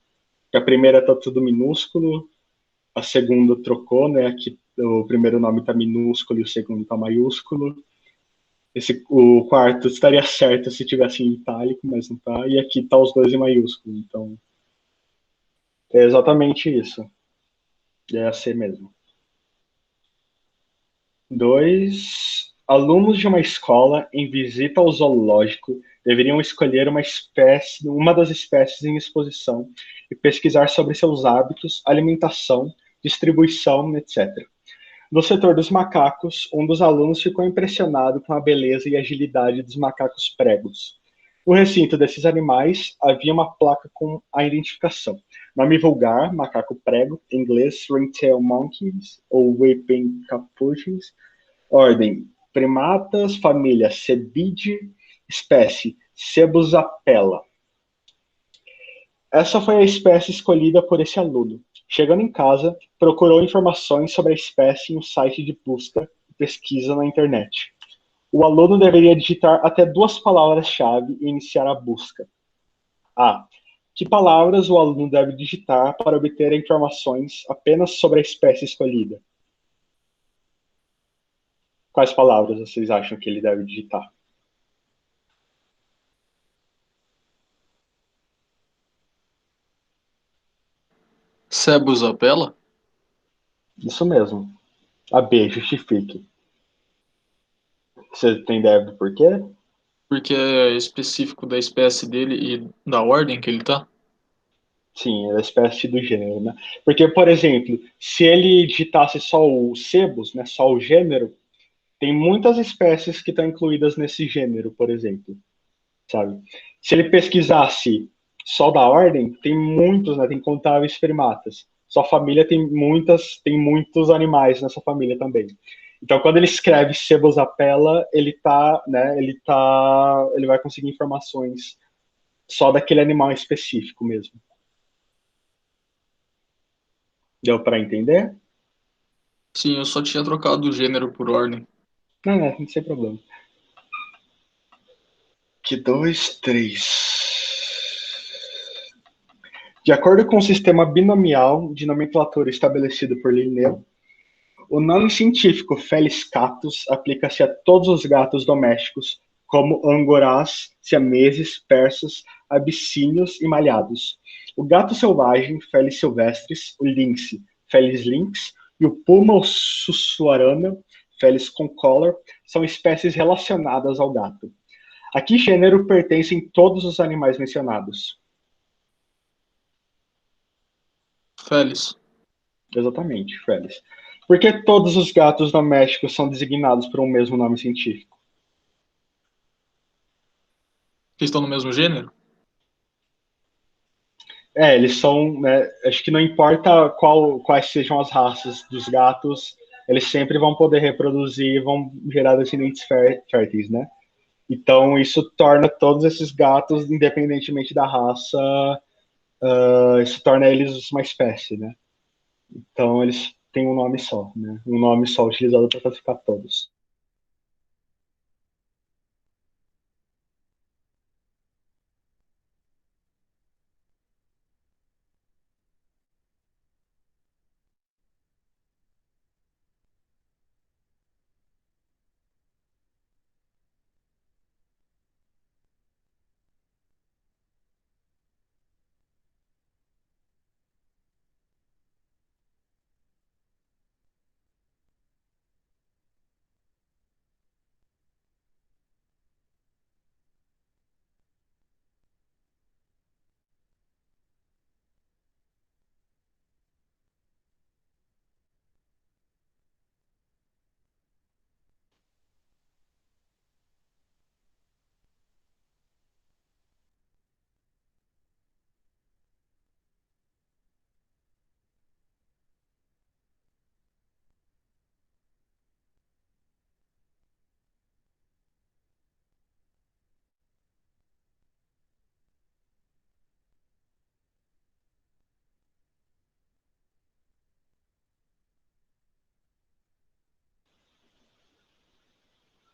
A primeira está tudo minúsculo, a segunda trocou, né, que o primeiro nome está minúsculo e o segundo está maiúsculo. O quarto estaria certo se tivesse em itálico, mas não está. E aqui está os dois em maiúsculo. Então, é exatamente isso. É a C mesmo. 2. Alunos de uma escola em visita ao zoológico deveriam escolher uma das espécies em exposição e pesquisar sobre seus hábitos, alimentação, distribuição, etc. No setor dos macacos, um dos alunos ficou impressionado com a beleza e agilidade dos macacos pregos. No recinto desses animais havia uma placa com a identificação. Nome vulgar, macaco prego, em inglês, ringtail monkeys, ou weeping capuchins. Ordem, Primatas, família Cebidae, espécie Cebusapella. Essa foi a espécie escolhida por esse aluno. Chegando em casa, procurou informações sobre a espécie em um site de busca e pesquisa na internet. O aluno deveria digitar até 2 palavras-chave e iniciar a busca. A. Que palavras o aluno deve digitar para obter informações apenas sobre a espécie escolhida? Quais palavras vocês acham que ele deve digitar? Cebusapella? Isso mesmo. A B, justifique. Você tem ideia do porquê? Porque é específico da espécie dele e da ordem que ele tá? Sim, é a espécie do gênero, né? Porque, por exemplo, se ele digitasse só o Cebus, né, só o gênero, tem muitas espécies que estão incluídas nesse gênero, por exemplo, sabe? Se ele pesquisasse só da ordem, tem muitos, né? Tem incontáveis primatas. Sua família tem muitos animais nessa família também. Então, quando ele escreve Cebosapella, ele vai conseguir informações só daquele animal específico mesmo. Deu para entender? Sim, eu só tinha trocado o gênero por ordem. Não, sem problema. Que 2, 3. De acordo com o sistema binomial de nomenclatura estabelecido por Linneu, o nome científico Felis catus aplica-se a todos os gatos domésticos, como angorás, siameses, persas, abissínios e malhados. O gato selvagem, Felis silvestris, o lince, Felis lynx, e o puma sussuarana, Felis concolor, são espécies relacionadas ao gato. A que gênero pertencem todos os animais mencionados? Felis. Exatamente, Felis. Por que todos os gatos domésticos são designados por um mesmo nome científico? Que estão no mesmo gênero? Eles são, né, acho que não importa quais sejam as raças dos gatos, eles sempre vão poder reproduzir e vão gerar descendentes férteis, né? Então, isso torna todos esses gatos, independentemente da raça, isso torna eles uma espécie, né? Então, eles têm um nome só, né? Um nome só utilizado para classificar todos.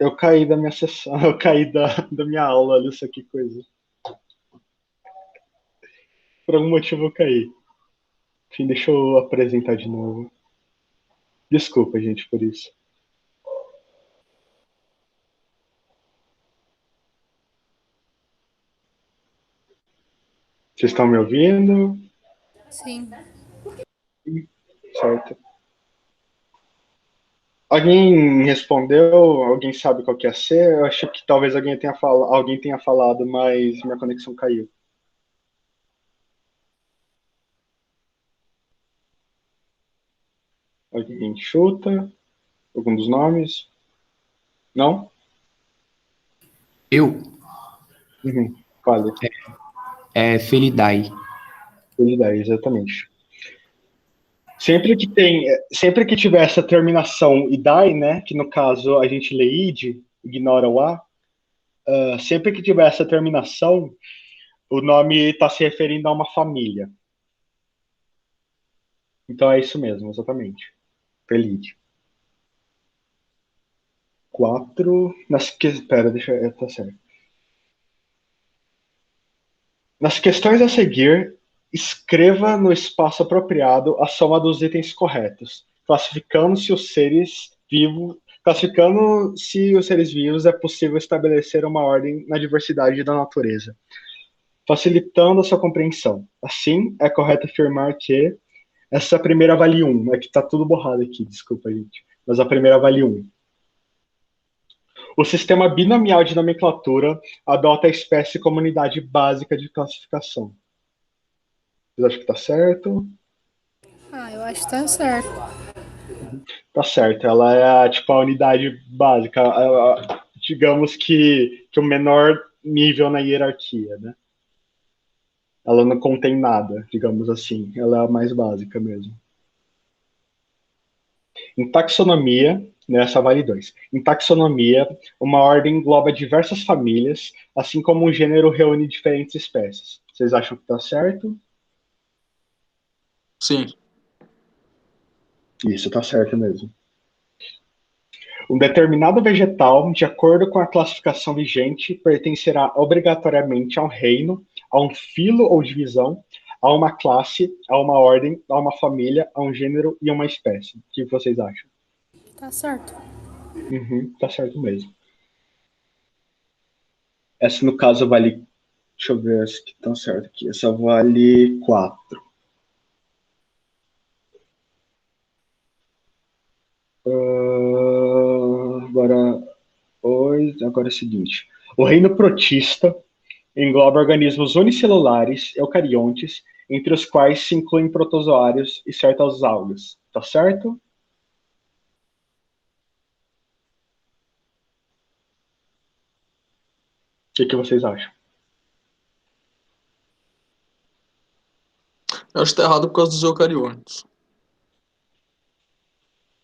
Eu caí da minha sessão, eu caí da minha aula, olha só que coisa. Por algum motivo eu caí. Enfim, deixa eu apresentar de novo. Desculpa, gente, por isso. Vocês estão me ouvindo? Sim. Certo. Alguém respondeu? Alguém sabe qual que ia ser? Eu acho que talvez alguém tenha falado, mas minha conexão caiu. Alguém chuta? Algum dos nomes? Não? Eu? Fale. É Felidae. Felidae, exatamente. Sempre que tiver essa terminação idai, né, que no caso a gente lê id, ignora o a, sempre que tiver essa terminação, o nome está se referindo a uma família. Então é isso mesmo, exatamente. Pelide. 4. Pera, deixa eu. Tá certo. Nas questões a seguir, escreva no espaço apropriado a soma dos itens corretos, classificando se os seres vivos é possível estabelecer uma ordem na diversidade da natureza, facilitando a sua compreensão. Assim, é correto afirmar que essa primeira vale 1. É que tá tudo borrado aqui, desculpa, gente. Mas a primeira vale 1. O sistema binomial de nomenclatura adota a espécie como unidade básica de classificação. Vocês acham que tá certo? Eu acho que tá certo. Tá certo, ela é tipo a unidade básica, digamos que o menor nível na hierarquia, né? Ela não contém nada, digamos assim, ela é a mais básica mesmo. Em taxonomia, nessa vale 2. Em taxonomia, uma ordem engloba diversas famílias, assim como um gênero reúne diferentes espécies. Vocês acham que tá certo? Sim. Isso, tá certo mesmo. Um determinado vegetal, de acordo com a classificação vigente, pertencerá obrigatoriamente a um reino, a um filo ou divisão, a uma classe, a uma ordem, a uma família, a um gênero e a uma espécie. O que vocês acham? Tá certo. Tá certo mesmo. Essa, no caso, vale... Deixa eu ver se estão certo aqui. Essa vale 4. Agora é o seguinte. O reino protista engloba organismos unicelulares, eucariontes, entre os quais se incluem protozoários e certas algas. Tá certo? O que vocês acham? Eu acho que tá errado por causa dos eucariontes.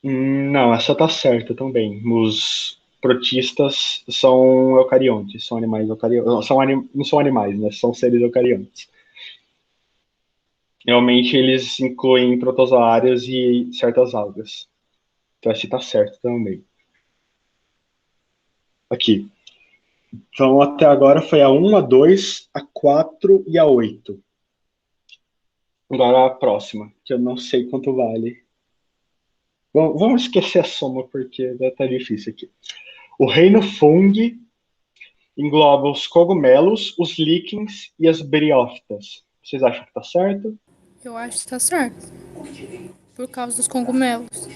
Não, essa tá certa também. Os protistas são eucariontes, são animais eucariontes. Não são animais, né? São seres eucariontes. Realmente eles incluem protozoários e certas algas. Então esse tá certo também. Aqui. Então até agora foi a 1, a 2, a 4 e a 8. Agora a próxima, que eu não sei quanto vale. Bom, vamos esquecer a soma, porque tá difícil aqui. O reino fungi engloba os cogumelos, os líquens e as briófitas. Vocês acham que tá certo? Eu acho que tá certo. Por causa dos cogumelos.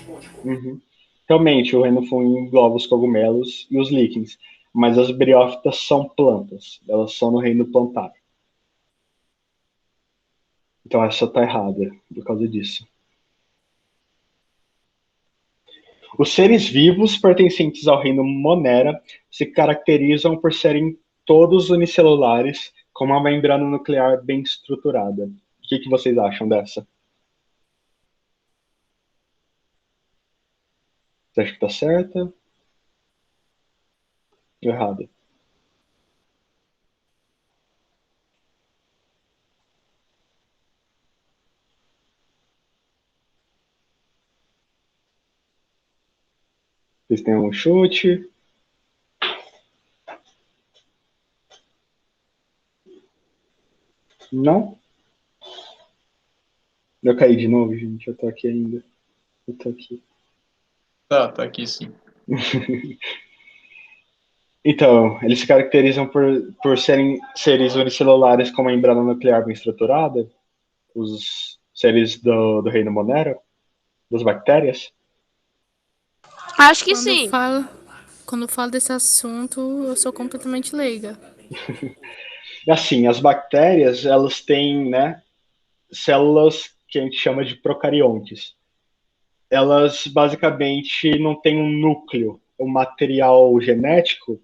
Realmente, o reino fungi engloba os cogumelos e os líquens, mas as briófitas são plantas. Elas são no reino plantário. Então essa tá errada por causa disso. Os seres vivos pertencentes ao reino Monera se caracterizam por serem todos unicelulares, com uma membrana nuclear bem estruturada. O que vocês acham dessa? Você acha que tá certa? Ou errada? Vocês têm um chute? Não? Eu caí de novo, gente. Eu tô aqui ainda. Eu tô aqui. Tá aqui sim. Então, eles se caracterizam por serem seres unicelulares com uma membrana nuclear bem estruturada, os seres do reino Monera, das bactérias. Acho que sim. Quando eu falo desse assunto, eu sou completamente leiga. Assim, as bactérias, elas têm, né, células que a gente chama de procariontes. Elas, basicamente, não têm um núcleo. O material genético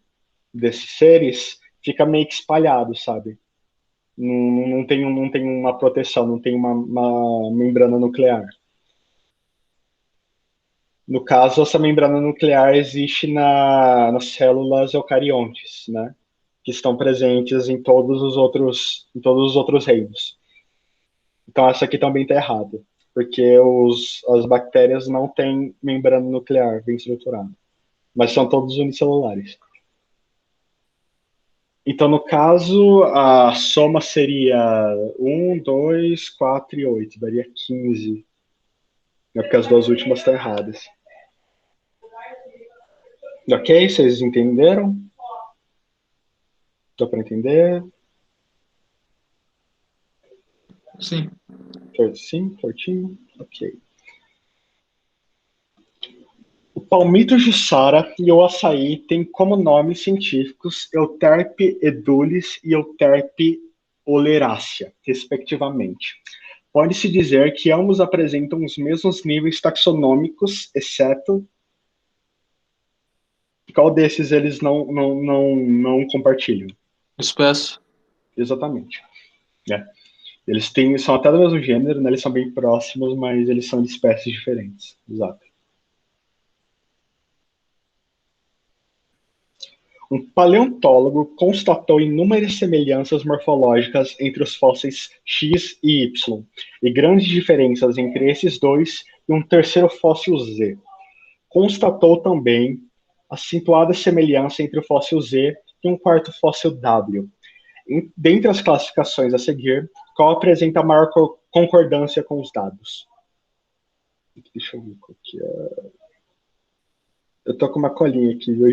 desses seres fica meio que espalhado, sabe? Não tem uma proteção, não tem uma membrana nuclear. No caso, essa membrana nuclear existe nas células eucariontes, né? Que estão presentes em todos os outros reinos. Então, essa aqui também está errada, porque as bactérias não têm membrana nuclear bem estruturada, mas são todos unicelulares. Então, no caso, a soma seria 1, 2, 4 e 8, daria 15. É porque as duas últimas estão erradas. Ok? Vocês entenderam? Dá para entender? Sim. Sim, fortinho? Ok. O palmito jussara e o açaí têm como nomes científicos Euterpe edulis e Euterpe oleracea, respectivamente. Pode-se dizer que ambos apresentam os mesmos níveis taxonômicos, exceto... Qual desses eles não compartilham? Espécie. Exatamente. Eles são até do mesmo gênero, né? Eles são bem próximos, mas eles são de espécies diferentes. Exato. Um paleontólogo constatou inúmeras semelhanças morfológicas entre os fósseis X e Y, e grandes diferenças entre esses dois e um terceiro fóssil Z. Constatou também acentuada semelhança entre o fóssil Z e um quarto fóssil W. Dentre as classificações a seguir, qual apresenta maior concordância com os dados? Deixa eu ver qual que é. Eu tô com uma colinha aqui, viu?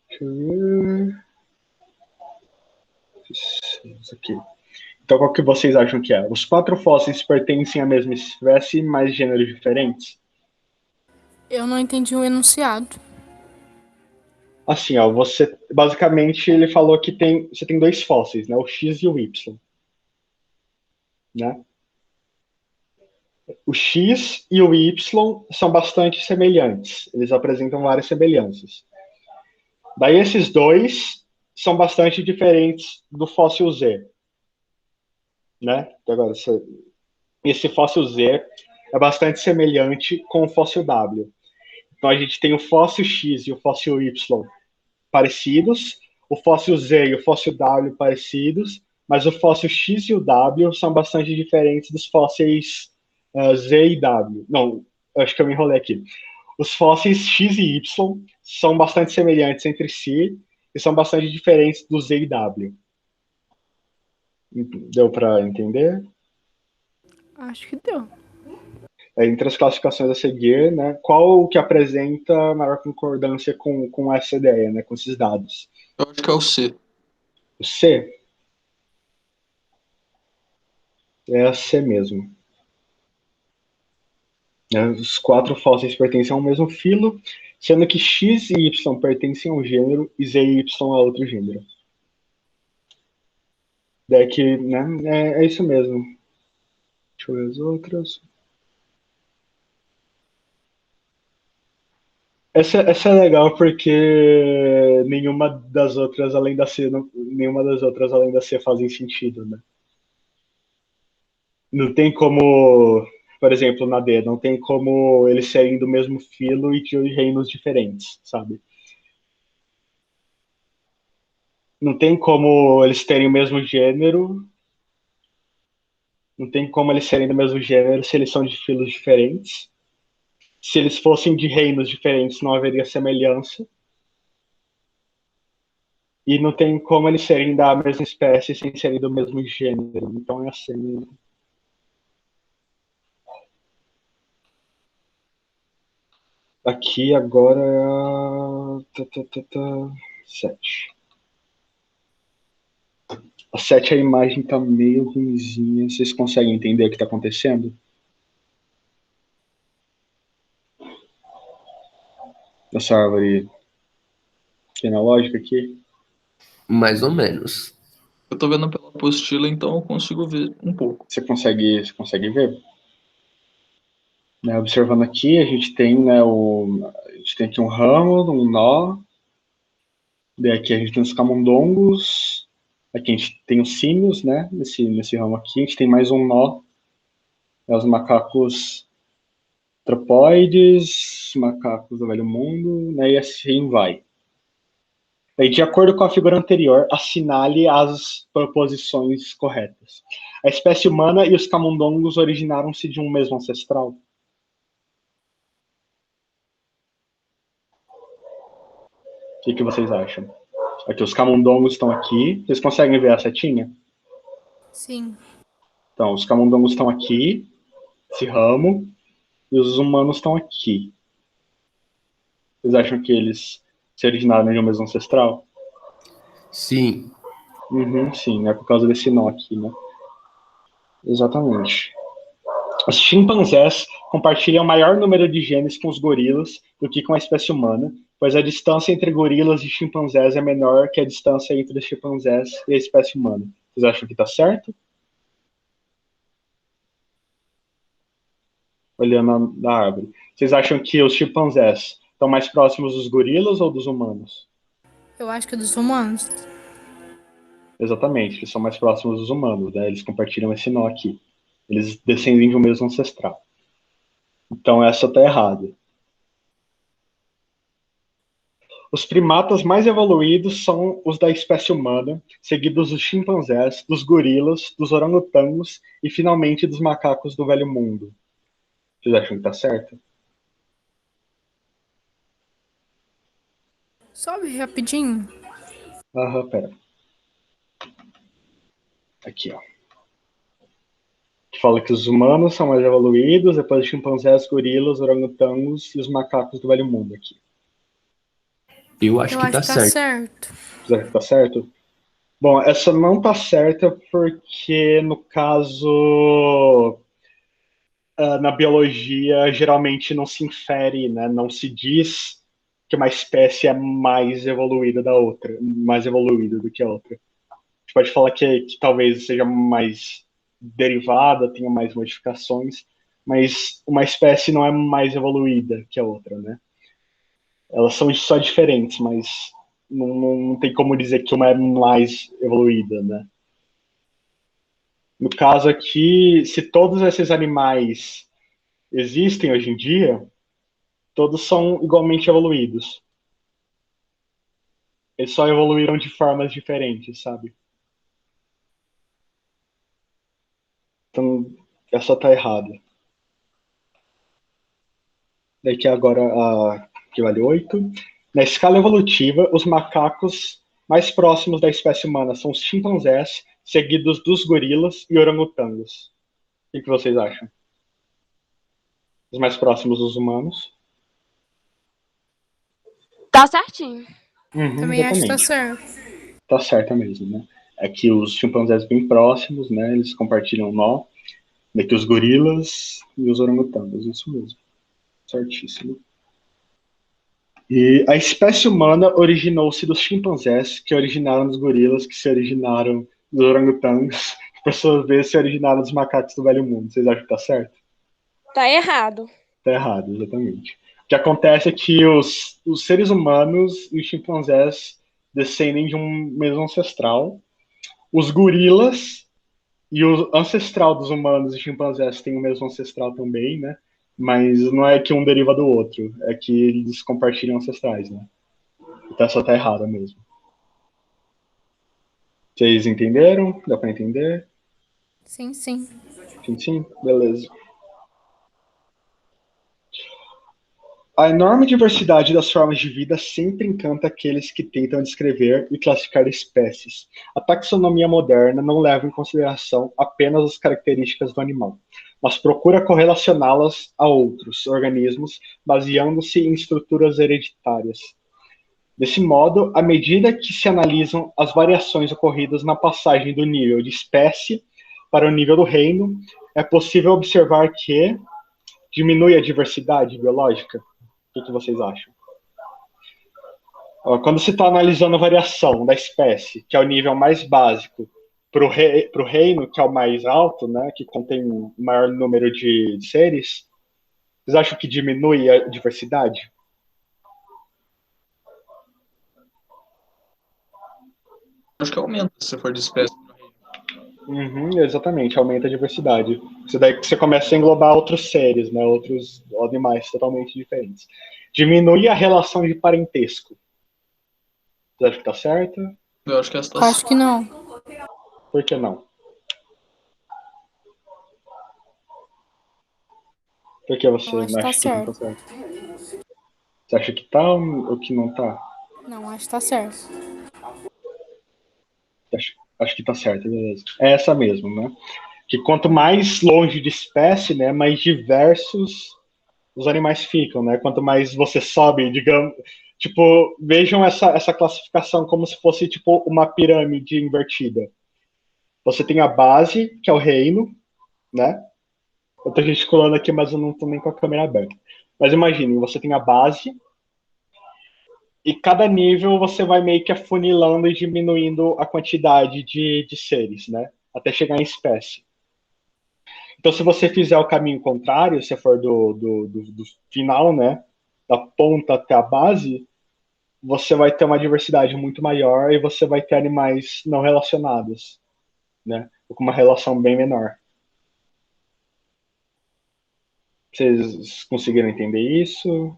Deixa eu ver. Isso aqui. Então, qual que vocês acham que é? Os 4 fósseis pertencem à mesma espécie, mas gêneros diferentes? Eu não entendi o enunciado. Assim, ó, basicamente ele falou que você tem 2 fósseis, né? O X e o Y. Né? O X e o Y são bastante semelhantes. Eles apresentam várias semelhanças. Daí esses dois são bastante diferentes do fóssil Z. Né? Então, agora, esse fóssil Z é bastante semelhante com o fóssil W. Então a gente tem o fóssil X e o fóssil Y parecidos, o fóssil Z e o fóssil W parecidos, mas o fóssil X e o W são bastante diferentes dos fósseis Z e W. Não, acho que eu me enrolei aqui. Os fósseis X e Y são bastante semelhantes entre si e são bastante diferentes do Z e W. Deu para entender? Acho que deu. Entre as classificações a seguir, né, qual que apresenta maior concordância com essa ideia, né, com esses dados? Eu acho que é o C. O C? É C mesmo. Os 4 fósseis pertencem ao mesmo filo, sendo que X e Y pertencem a um gênero e Z e Y a outro gênero. Daí que, né, é isso mesmo. Deixa eu ver as outras. Essa é legal porque nenhuma das outras além da C fazem sentido, né? Não tem como, por exemplo, na D, não tem como eles serem do mesmo filo e de reinos diferentes, sabe? Não tem como eles terem o mesmo gênero. Não tem como eles serem do mesmo gênero se eles são de filos diferentes. Se eles fossem de reinos diferentes, não haveria semelhança. E não tem como eles serem da mesma espécie sem serem do mesmo gênero. Então é assim. Aqui agora. 7. A 7, a imagem tá meio ruimzinha. Vocês conseguem entender o que tá acontecendo? Essa árvore genealógica aqui? Mais ou menos. Eu tô vendo pela apostila, então eu consigo ver um pouco. Você consegue ver? Né, observando aqui, a gente tem, né, a gente tem aqui um ramo, um nó. Daí aqui a gente tem os camundongos. Aqui a gente tem os símios, né? Nesse ramo aqui. A gente tem mais um nó. Os macacos antropoides, macacos do Velho Mundo, né, e assim vai. E, de acordo com a figura anterior, assinale as proposições corretas. A espécie humana e os camundongos originaram-se de um mesmo ancestral? O que vocês acham? Aqui, os camundongos estão aqui. Vocês conseguem ver a setinha? Sim. Então, os camundongos estão aqui, esse ramo, e os humanos estão aqui. Vocês acham que eles se originaram de um mesmo ancestral? Sim. Sim, é por causa desse nó aqui, né? Exatamente. Os chimpanzés compartilham maior número de genes com os gorilas do que com a espécie humana, pois a distância entre gorilas e chimpanzés é menor que a distância entre os chimpanzés e a espécie humana. Vocês acham que está certo? Olhando na árvore. Vocês acham que os chimpanzés estão mais próximos dos gorilas ou dos humanos? Eu acho que é dos humanos. Exatamente, eles são mais próximos dos humanos, né? Eles compartilham esse nó aqui. Eles descendem de um mesmo ancestral. Então essa está errada. Os primatas mais evoluídos são os da espécie humana, seguidos dos chimpanzés, dos gorilas, dos orangotangos e, finalmente, dos macacos do Velho Mundo. Vocês acham que está certo? Sobe rapidinho. Pera. Aqui, ó. Que fala que os humanos são mais evoluídos, depois os chimpanzés, gorilas, orangotangos e os macacos do Velho Mundo aqui. Eu acho que tá certo. Você acha que tá certo? Bom, essa não tá certa porque, no caso, na biologia, geralmente não se infere, né? Não se diz que uma espécie é mais evoluída da outra, mais evoluída do que a outra. A gente pode falar que talvez seja mais derivada, tenha mais modificações, mas uma espécie não é mais evoluída que a outra, né? Elas são só diferentes, mas não tem como dizer que uma é mais evoluída, né? No caso aqui, se todos esses animais existem hoje em dia, todos são igualmente evoluídos. Eles só evoluíram de formas diferentes, sabe? Então, essa tá errada. Daqui agora, que vale 8. Na escala evolutiva, os macacos mais próximos da espécie humana são os chimpanzés, seguidos dos gorilas e orangotangos. O que vocês acham? Os mais próximos dos humanos? Tá certinho. Também acho que tá certo. Tá certo mesmo, né? É que os chimpanzés bem próximos, né? Eles compartilham um nó. Daqui os gorilas e os orangotangos, isso mesmo. Certíssimo. E a espécie humana originou-se dos chimpanzés, que originaram dos gorilas, que se originaram dos orangotangos, que por sua vez se originaram dos macacos do Velho Mundo. Vocês acham que tá certo? Tá errado. Tá errado, exatamente. O que acontece é que os seres humanos e os chimpanzés descendem de um mesmo ancestral. Os gorilas e o ancestral dos humanos e chimpanzés têm o mesmo ancestral também, né? Mas não é que um deriva do outro, é que eles compartilham ancestrais, né? Então essa tá errada mesmo. Vocês entenderam? Dá para entender? Sim, sim. Sim, beleza. A enorme diversidade das formas de vida sempre encanta aqueles que tentam descrever e classificar espécies. A taxonomia moderna não leva em consideração apenas as características do animal, mas procura correlacioná-las a outros organismos, baseando-se em estruturas hereditárias. Desse modo, à medida que se analisam as variações ocorridas na passagem do nível de espécie para o nível do reino, é possível observar que diminui a diversidade biológica. O que vocês acham? Quando se está analisando a variação da espécie, que é o nível mais básico, para o reino, que é o mais alto, né, que contém o maior número de seres, vocês acham que diminui a diversidade? Acho que aumenta se for de espécie no reino. Uhum, exatamente, aumenta a diversidade. Isso daí que você começa a englobar outros seres, né? Outros animais totalmente diferentes. Diminui a relação de parentesco. Você acha que tá certo? Eu acho que essa tá Acho que não. Por que não? Por que você Eu acho que tá acha que não tá certo. certo? Você acha que tá ou que não tá? Não, acho que tá certo. Acho que tá certo, beleza. É essa mesmo, né? Que quanto mais longe de espécie, né, mais diversos os animais ficam, né? Quanto mais você sobe, digamos, tipo, vejam essa classificação como se fosse tipo uma pirâmide invertida. Você tem a base, que é o reino, né? Eu tô gesticulando aqui, mas eu não tô nem com a câmera aberta. Mas imagine, você tem a base e cada nível você vai meio que afunilando e diminuindo a quantidade de seres, né? Até chegar em espécie. Então, se você fizer o caminho contrário, se for do final, né? Da ponta até a base, você vai ter uma diversidade muito maior e você vai ter animais não relacionados, né? Com uma relação bem menor. Vocês conseguiram entender isso?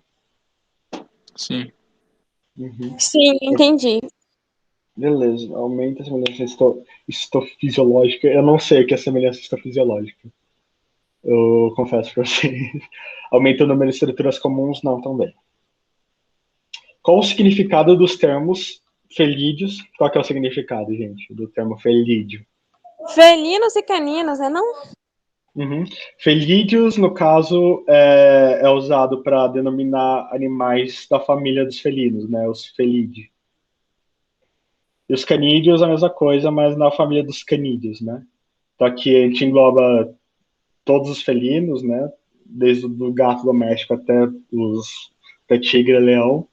Sim. Uhum. Sim, entendi. Beleza, aumenta a semelhança histofisiológica. Eu não sei o que é semelhança histofisiológica. Eu confesso para vocês. Aumenta o número de estruturas comuns, não também. Qual o significado dos termos felídeos? Qual que é o significado, gente, do termo felídeo? Felinos e caninos, né não? Uhum. Felídeos, no caso, é usado para denominar animais da família dos felinos, né? Os felídeos. E os canídeos, a mesma coisa, mas na família dos canídeos, né? Então aqui a gente engloba todos os felinos, né? Desde o gato doméstico até tigre, leão.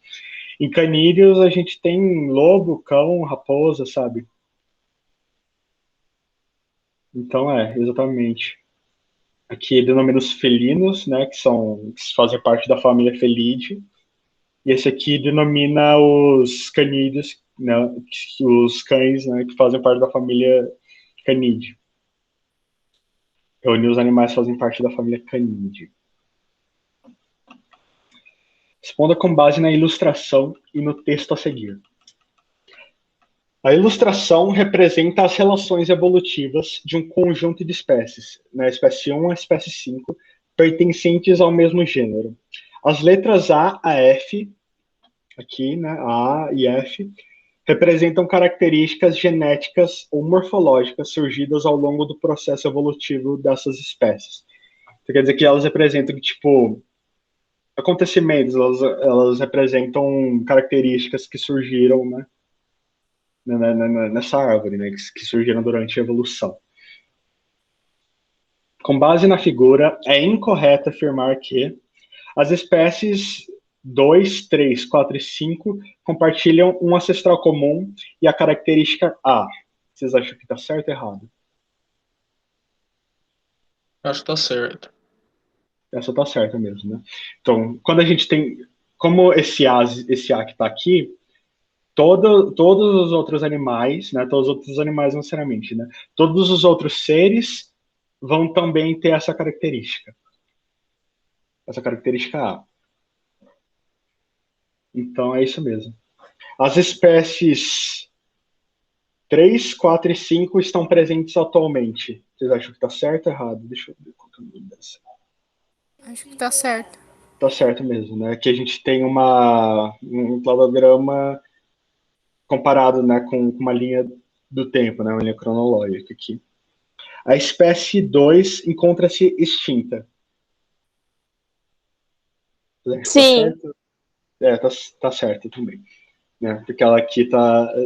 Em canídeos a gente tem lobo, cão, raposa, sabe? Então exatamente. Aqui denomina os felinos, né? Que fazem parte da família Felidae. E esse aqui denomina os canídeos, né? Os cães, né? Que fazem parte da família Canidae. Os animais fazem parte da família Canidae. Responda com base na ilustração e no texto a seguir. A ilustração representa as relações evolutivas de um conjunto de espécies, na espécie 1 à espécie 5, pertencentes ao mesmo gênero. As letras A a F, aqui, né, A e F, representam características genéticas ou morfológicas surgidas ao longo do processo evolutivo dessas espécies. Isso quer dizer que elas representam, tipo, acontecimentos, elas representam características que surgiram, né, nessa árvore, né, que surgiram durante a evolução. Com base na figura, é incorreto afirmar que as espécies 2, 3, 4 e 5 compartilham um ancestral comum e a característica A. Vocês acham que está certo ou errado? Acho que tá certo. Essa está certa mesmo, né? Então, quando a gente tem, como esse A que está aqui, todos os outros animais, né? Todos os outros animais não necessariamente, né? Todos os outros seres vão também ter essa característica. Essa característica A. Então, é isso mesmo. As espécies 3, 4 e 5 estão presentes atualmente. Vocês acham que está certo ou errado? Deixa eu ver qual que é o nome dessa. Acho que tá certo. Tá certo mesmo, né? Aqui a gente tem um cladograma comparado, né, com uma linha do tempo, né, uma linha cronológica aqui. A espécie 2 encontra-se extinta. Sim. Tá certo? Tá certo também. Né? Porque ela aqui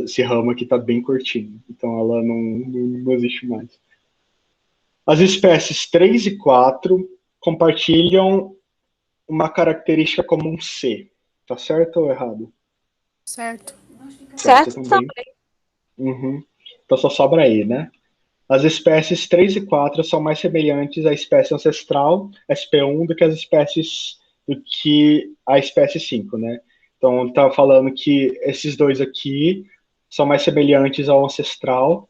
esse ramo aqui tá bem curtinho. Então ela não existe mais. As espécies 3 e 4 compartilham uma característica comum C. Tá certo ou errado? Certo. Certo também. Uhum. Então só sobra aí, né? As espécies 3 e 4 são mais semelhantes à espécie ancestral, SP1, do que a espécie 5, né? Então, está falando que esses dois aqui são mais semelhantes ao ancestral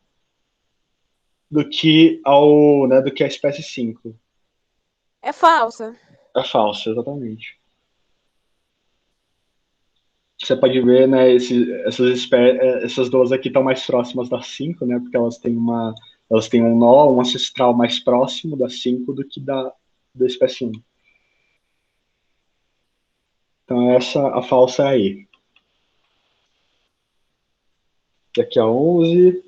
do que a espécie 5. É falsa. É falsa, exatamente. Você pode ver, né, essas duas aqui estão mais próximas das 5, né, porque elas têm um nó, um ancestral mais próximo da 5 do que da espécie 1. Então a falsa é aí. Daqui a 11.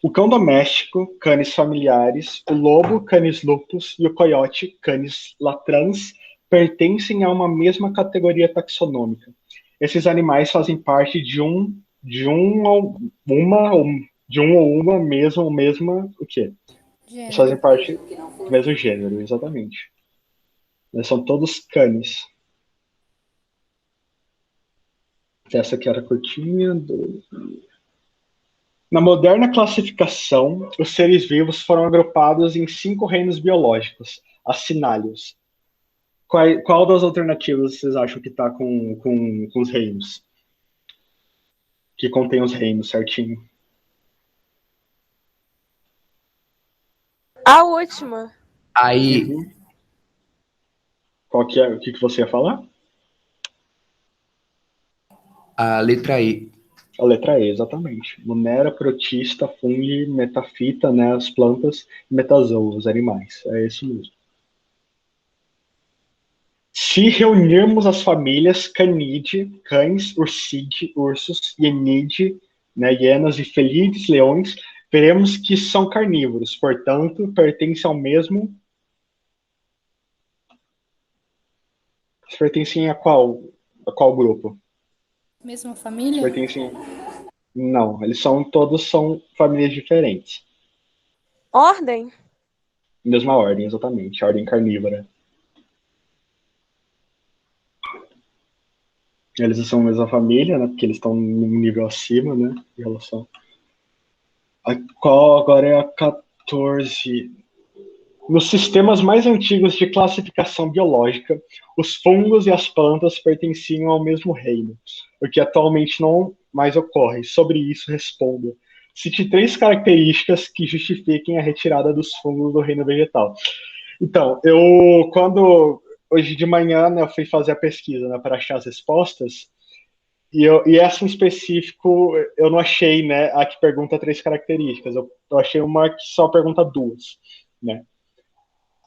O cão doméstico, Canis familiaris, o lobo, Canis lupus, e o coiote, Canis latrans, pertencem a uma mesma categoria taxonômica. Esses animais fazem parte de uma mesma, o quê? Eles fazem parte do mesmo gênero, exatamente. Eles são todos canis. Essa aqui era curtinha. Na moderna classificação, os seres vivos foram agrupados em 5 reinos biológicos, assinálios. Qual das alternativas vocês acham que está com os reinos? Que contém os reinos certinho? A última. Aí. Qual que é? O que você ia falar? A letra E. A letra E, exatamente. Munera, protista, fungi, metafita, né, as plantas, e metazoa, os animais. É isso mesmo. Se reunirmos as famílias Canidae, cães, urside, ursos, hienide, né, hienas e felides, leões, veremos que são carnívoros, portanto, pertencem ao mesmo... Pertencem a qual grupo? Mesma família? Pertencem... Não, todos são famílias diferentes. Ordem? Mesma ordem, exatamente. Ordem carnívora. Eles são a mesma família, né? Porque eles estão num nível acima, né? Em relação. Qual agora é a 14? Nos sistemas mais antigos de classificação biológica, os fungos e as plantas pertenciam ao mesmo reino, o que atualmente não mais ocorre. Sobre isso, responda. Cite 3 características que justifiquem a retirada dos fungos do reino vegetal. Então, hoje de manhã, né, eu fui fazer a pesquisa, né, para achar as respostas, e essa em específico eu não achei, né, a que pergunta 3 características. Eu achei uma que só pergunta 2, né?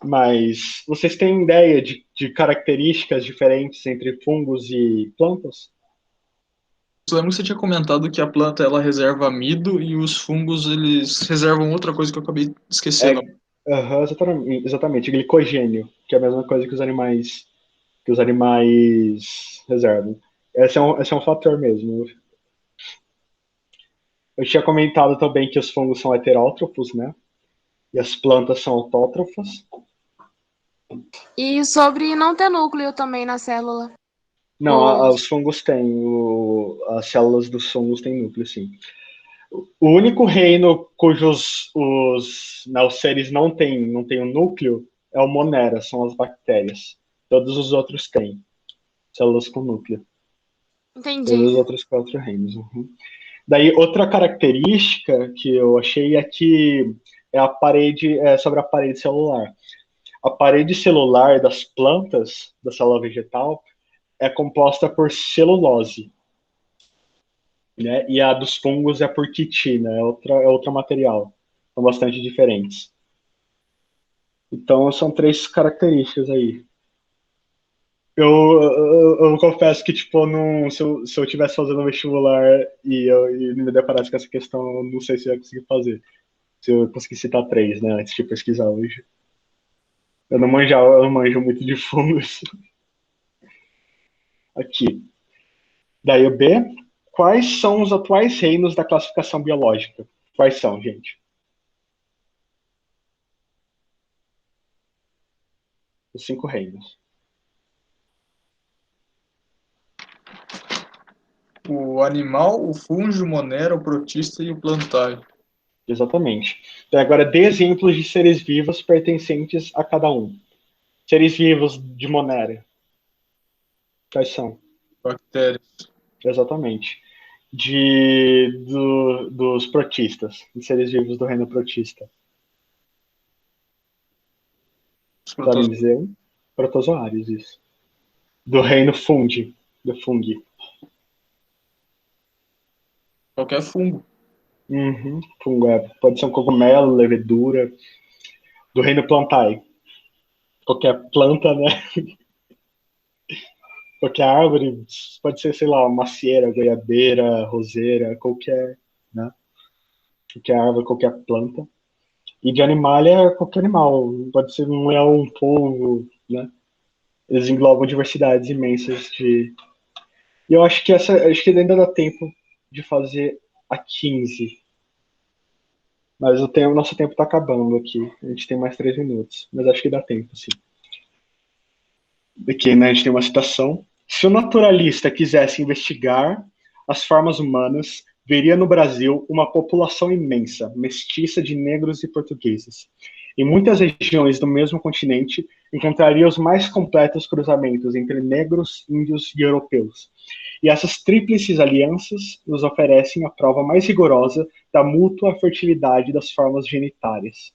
Mas vocês têm ideia de características diferentes entre fungos e plantas? Eu lembro que você tinha comentado que a planta ela reserva amido e os fungos eles reservam outra coisa que eu acabei esquecendo. Exatamente, glicogênio, que é a mesma coisa que os animais reservam. Esse é um fator mesmo. Eu tinha comentado também que os fungos são heterótrofos, né? E as plantas são autótrofas. E sobre não ter núcleo também na célula. Não, os fungos têm. As células dos fungos têm núcleo, sim. O único reino cujos os seres não têm um núcleo é o Monera, são as bactérias. Todos os outros têm células com núcleo. Entendi. Todos os outros 4 reinos. Uhum. Daí, outra característica que eu achei é que é sobre a parede celular. A parede celular das plantas, da célula vegetal, é composta por celulose, né? E a dos fungos é por quitina, é outro material. São bastante diferentes. Então, são 3 características aí. Eu confesso que, tipo, se eu estivesse fazendo vestibular e me deparasse com essa questão, eu não sei se eu ia conseguir fazer. Se eu conseguir citar 3, né, antes de pesquisar hoje. Eu não manjo muito de fungos. Aqui. Daí o B. Quais são os atuais reinos da classificação biológica? Quais são, gente? Os 5 reinos. O animal, o fungo, o monera, o protista e o plantário. Exatamente. Então, agora, dê exemplos de seres vivos pertencentes a cada um. Seres vivos de monera. Quais são? Bactérias. Exatamente. dos protistas, dos seres vivos do reino protista. Sabem dizer? Protozoários, isso. Do reino fungi. Do fungi. Qualquer fungo. Uhum, fungo, pode ser um cogumelo, levedura. Do reino plantae. Qualquer planta, né? Qualquer árvore, pode ser, sei lá, macieira, goiabeira, roseira, qualquer, né? Qualquer árvore, qualquer planta. E de animal é qualquer animal. Pode ser um leão, um polvo, né? Eles englobam diversidades imensas de... E eu acho que ainda dá tempo de fazer a 15. Mas o nosso tempo está acabando aqui. A gente tem mais 3 minutos. Mas acho que dá tempo, sim. Aqui, né, a gente tem uma citação. Se o naturalista quisesse investigar as formas humanas, veria no Brasil uma população imensa, mestiça de negros e portugueses. Em muitas regiões do mesmo continente, encontraria os mais completos cruzamentos entre negros, índios e europeus. E essas tríplices alianças nos oferecem a prova mais rigorosa da mútua fertilidade das formas genitárias.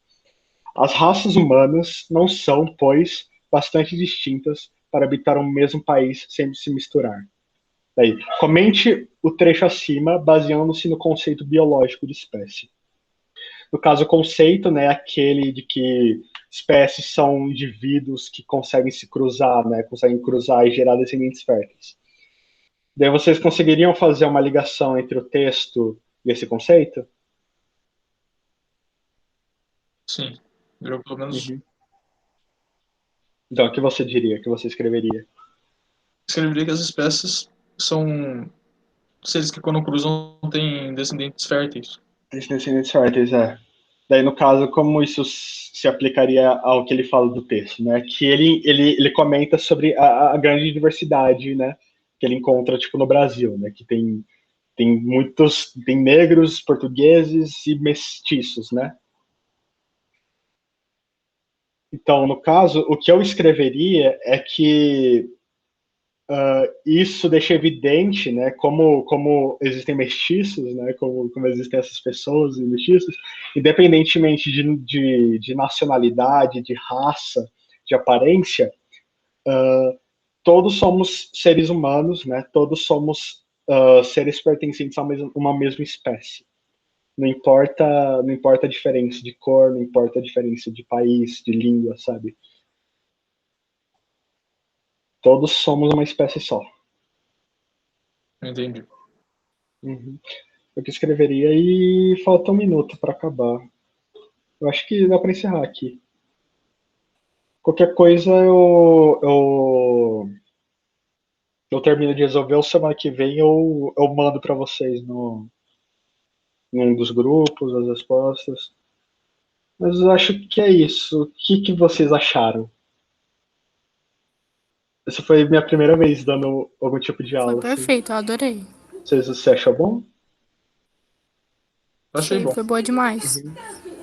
As raças humanas não são, pois, bastante distintas para habitar o mesmo país sem se misturar. Daí, comente o trecho acima, baseando-se no conceito biológico de espécie. No caso, o conceito, né, é aquele de que espécies são indivíduos que conseguem se cruzar, né, conseguem cruzar e gerar descendentes férteis. Daí vocês conseguiriam fazer uma ligação entre o texto e esse conceito? Sim. Virou pelo menos. Uhum. Então, o que você diria? O que você escreveria? Escreveria que as espécies são seres que, quando cruzam, têm descendentes férteis. Descendentes férteis, é. Daí, no caso, como isso se aplicaria ao que ele fala do texto, né? Que ele comenta sobre a grande diversidade, né? Que ele encontra, tipo, no Brasil, né? Que tem negros, portugueses e mestiços, né? Então, no caso, o que eu escreveria é que isso deixa evidente, né, como existem mestiços, né, como existem essas pessoas e mestiços, independentemente de nacionalidade, de raça, de aparência, todos somos seres humanos, né, todos somos seres pertencentes a uma mesma espécie. Não importa a diferença de cor, não importa a diferença de país, de língua, sabe? Todos somos uma espécie só. Entendi. Uhum. Eu que escreveria e falta 1 minuto para acabar. Eu acho que dá para encerrar aqui. Qualquer coisa eu termino de resolver, ou semana que vem eu mando para vocês num dos grupos as respostas. Mas eu acho que é isso. O que vocês acharam? Essa foi minha primeira vez dando algum tipo de aula. Foi perfeito, eu adorei. Você achou bom? Achei Sim, bom. foi boa demais.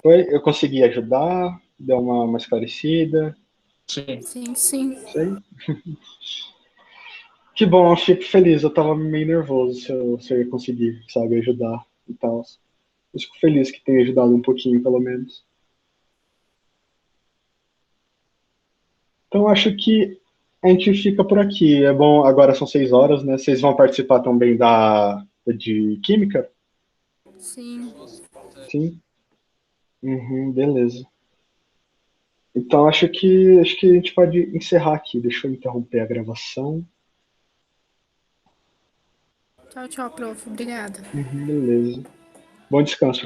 Eu consegui ajudar, deu uma esclarecida. Sim. Sim, sim. Sei. Que bom, eu fico feliz. Eu tava meio nervoso se eu ia conseguir, sabe, ajudar e tal. Eu fico feliz que tenha ajudado um pouquinho, pelo menos. Então, acho que a gente fica por aqui. É bom, agora são 6 horas, né? Vocês vão participar também de Química? Sim. Sim? Uhum, beleza. Então, acho que a gente pode encerrar aqui. Deixa eu interromper a gravação. Tchau, tchau, prof. Obrigada. Uhum, beleza. Bom descanso.